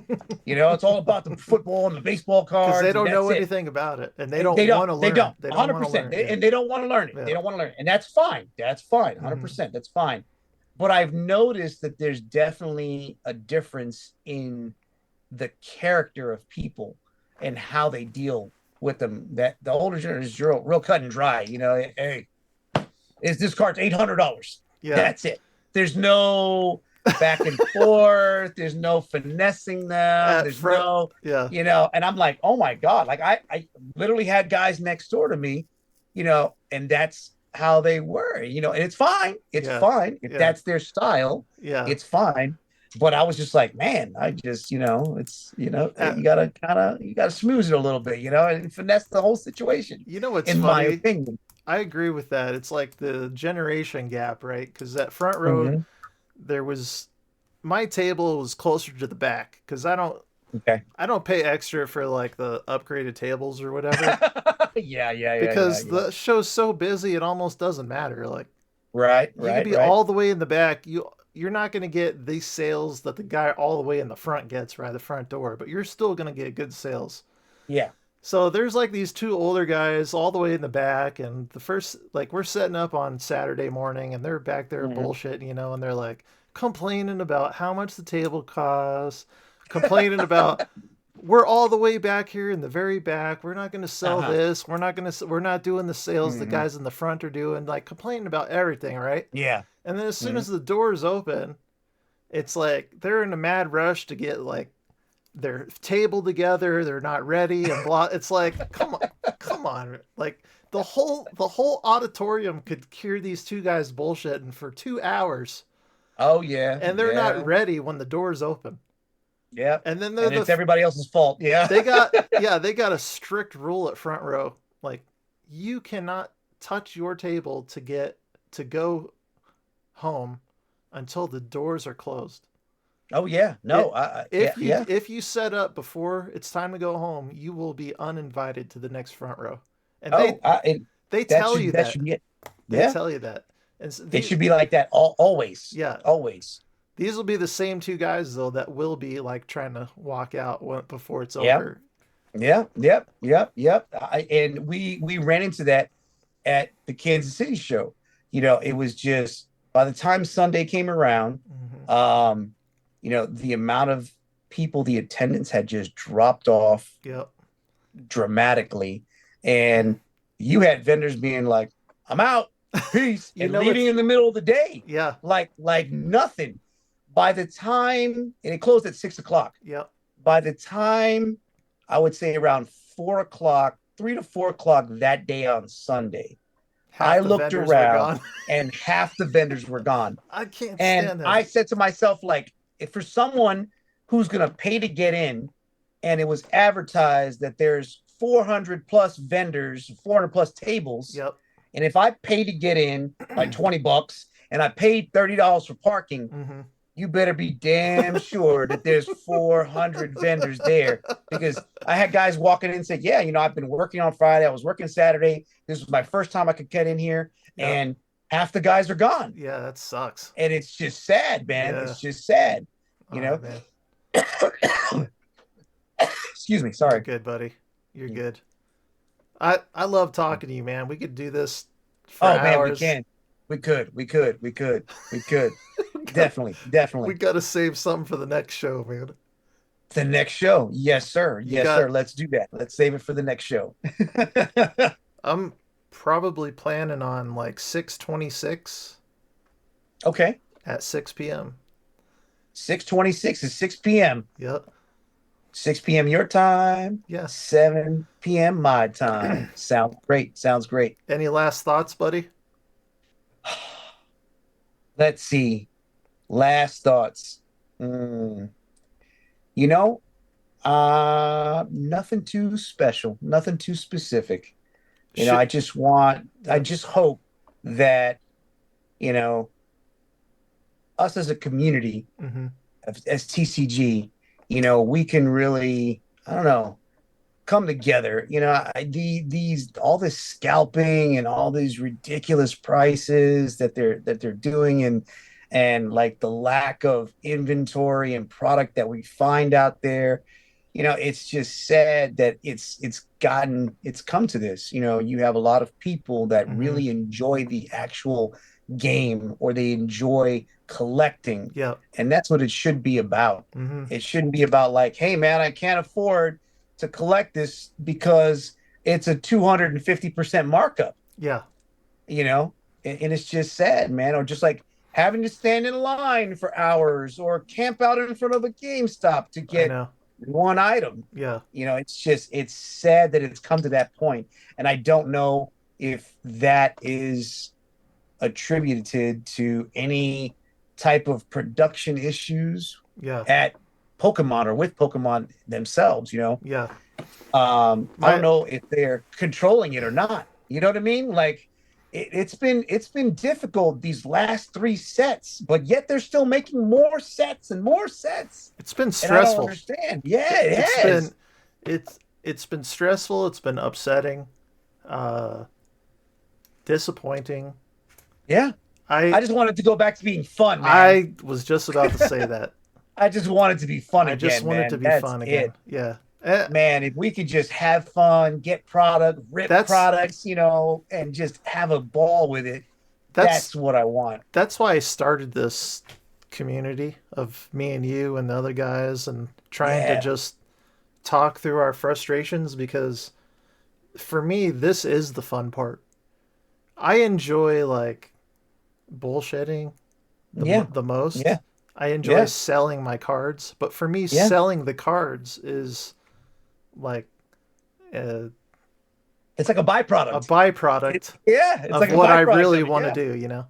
It's all about the football and the baseball Because they cards, and don't know that's it. anything about it, and they They don't don't. want to They learn. don't. They don't want to 100%. learn. Yeah. And they don't want to learn it. Yeah. They don't want to learn it. And that's fine. That's fine. Mm-hmm. 100%. That's fine. But I've noticed that there's definitely a difference in the character of people and how they deal with them. That the older generation is real cut and dry. Hey, is this card's $800? Yeah. That's it. There's no back and forth. There's no finessing them. At There's front. no, Yeah. and I'm like, oh my God. Like I literally had guys next door to me, and that's how they were, and it's fine. It's Yeah. fine. If Yeah. that's their style, Yeah. it's fine. But I was just like, man, I just, it's, Uh, you gotta smooth it a little bit, and finesse the whole situation, what's in my funny? opinion. I agree with that. It's like the generation gap, right? Because that front row, Hmm. there was my table was closer to the back because Okay. I don't pay extra for like the upgraded tables or whatever Yeah, yeah, yeah, yeah, because yeah. the show's so busy it almost doesn't matter. Like Right, you could right, be right. all the way in the back, you're not going to get these sales that the guy all the way in the front gets right at the front door, but you're still going to get good sales. Yeah. So there's like these two older guys all the way in the back, and the first like we're setting up on Saturday morning, and they're back there Hmm. bullshitting, and they're like complaining about how much the table costs, complaining about we're all the way back here in the very back. We're not going to sell Uh-huh. this. We're not doing the sales the Hmm. guys in the front are doing, like complaining about everything, right? Yeah. And then as soon Hmm. as the doors open, it's like they're in a mad rush to get like their table together. They're not ready and blah. It's like, come on. Like the whole auditorium could hear these two guys bullshitting for 2 hours, Oh yeah, and they're not yeah, ready when the doors open. yeah. And then And it's everybody else's fault. Yeah. they got yeah they got a strict rule at front row. Like you cannot touch your table to go home until the doors are closed. Oh yeah. No. It Yeah, yeah. if you set up before it's time to go home, you will be uninvited to the next front row. And Oh, they that tell you should that. be it. They Yeah. tell you that. And It should be like that always. yeah, Always. these will be the same two guys though that will be like trying to walk out before it's Yeah. over. Yeah. Yep. Yep. Yep. And we ran into that at the Kansas City show. It was just by the time Sunday came around, Hmm. um, the amount of people, the attendance had just dropped off Yep. dramatically. And you had vendors being like, I'm out, peace, You and know leaving it's in the middle of the day. yeah. Like nothing. By the time, and it closed at 6 o'clock. Yep. By the time I would say around 4 o'clock, 3 to 4 o'clock that day on Sunday, I Half the looked vendors were around gone. and half the vendors were gone. I can't And stand that. I said to myself, like, if for someone who's going to pay to get in, and it was advertised that there's 400 plus vendors, 400 plus tables, Yep. and if I pay to get in like $20 and I paid $30 for parking, Hmm. you better be damn sure that there's 400 vendors there, because I had guys walking in and say, yeah, I've been working on Friday. I was working Saturday. This was my first time I could get in here. Yep. And half the guys are gone. Yeah, that sucks. And it's just sad, man. Yeah. It's just sad, you Oh know? man. Excuse me. You're Sorry. good, buddy. You're good. I love talking to you, man. We could do this for Oh, man, we hours. can. We could. Definitely. We Definitely. got to save something for the next show, man. The next show. Yes, sir. You Yes, sir. got Let's do that. Let's save it for the next show. I'm probably planning on like 6:26 Okay. at 6 p.m. 6:26 is 6 p.m. Yep. 6 p.m. your time, Yeah. 7 p.m. my time. Sounds great. Sounds great. Any last thoughts, buddy? Let's see. Last thoughts. Mm, you know, nothing too special, nothing too specific. Shit. I Yeah. just hope that, you know, us as a community, Mm-hmm. as TCG, we can really, I don't know, come together. These all this scalping and all these ridiculous prices that they're doing, and like the lack of inventory and product that we find out there. It's just sad that it's come to this. You have a lot of people that Mm-hmm. really enjoy the actual game, or they enjoy collecting, Yep. and that's what it should be about. Mm-hmm. It shouldn't be about like, hey man, I can't afford to collect this because it's a 250% markup, Yeah. and it's just sad, man. Or just like having to stand in line for hours or camp out in front of a GameStop to I get know. one item. Yeah. It's sad that it's come to that point, and I don't know if that is attributed to any type of production issues Yeah. at Pokemon or with Pokemon themselves. Yeah. I don't My know if they're controlling it or not. You know what I mean? Like, it's been difficult these last three sets, but yet they're still making more sets and more sets, It's been and I don't stressful. understand. Yeah, it It's has. been it's been stressful. It's been upsetting, uh, disappointing. Yeah, I I just wanted to go back to being fun, man. I was just about to say that. I just want it to be fun I just again, want it to man. be That's fun again. it. Yeah. Man, if we could just have fun, get product, rip That's products, and just have a ball with it, that's that's what I want. that's why I started this community of me and you and the other guys and trying to Yeah. just talk through our frustrations because for me this is the fun part. I enjoy like bullshitting Yeah. the most. Yeah. I enjoy Yeah. selling my cards, but for me Yeah. selling the cards is like a, It's like a a byproduct. byproduct Yeah, it's of like a what I byproduct really of it. want to Yeah. do, you know?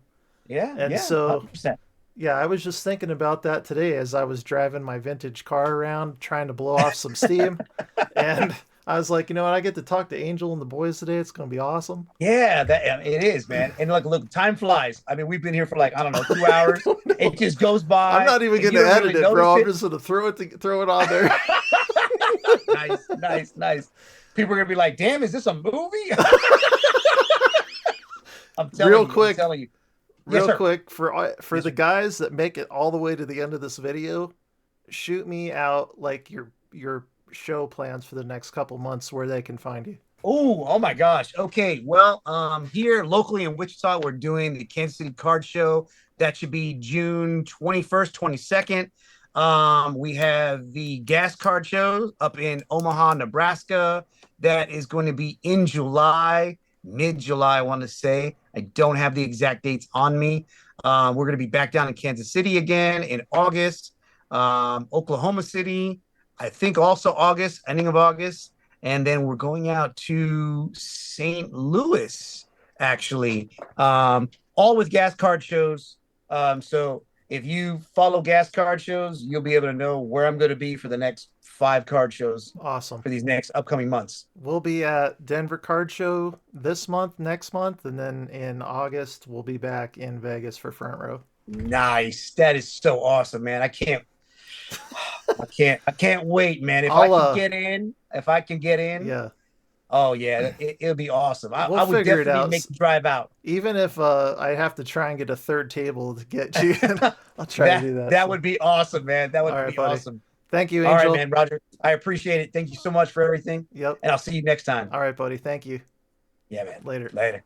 Yeah. And Yeah. so 100%. yeah, I was just thinking about that today as I was driving my vintage car around trying to blow off some steam. And I was like, you know what? I get to talk to Angel and the boys today. It's going to be awesome. Yeah, that it is, man. And look, time flies. I mean, we've been here for like, I don't know, 2 hours. don't It know. just goes I'm by not even and going you to don't edit really it, bro. notice I'm it. just going to throw it on there. Nice, nice, nice. People are gonna be like, damn, is this a movie? I'm telling real you, I'm quick, telling you. Yes, real sir. quick for Yes, the sir. guys that make it all the way to the end of this video, shoot me out like your show plans for the next couple months where they can find you. Oh my gosh. Okay. Well, here locally in Wichita, we're doing the Kansas City Card Show. That should be June 21st, 22nd. We have the Gas Card Show up in Omaha, Nebraska. That is going to be in July, mid-July, I want to say. I don't have the exact dates on me. We're going to be back down in Kansas City again in August. Oklahoma City, I think also August, ending of August, and then we're going out to St. Louis, actually, all with gas card shows. So if you follow gas card shows, you'll be able to know where I'm going to be for the next five card shows Awesome. for these next upcoming months. We'll be at Denver Card Show this month, next month, and then in August we'll be back in Vegas for Front Row. Nice. That is so awesome, man. I can't wait, man. If I I'll can get in, yeah, oh yeah, it'll be awesome. I, we'll I would figure it definitely out. make the drive out. Even if I have to try and get a third table to get you in, I'll try to that do that. that So, would be awesome, man. That all would right, be buddy. awesome. Thank you, All right, Angel. man, Roger. I appreciate it. Thank you so much for everything, Yep. and I'll see you next time. All right, buddy. Thank you. Yeah, man. Later. Later.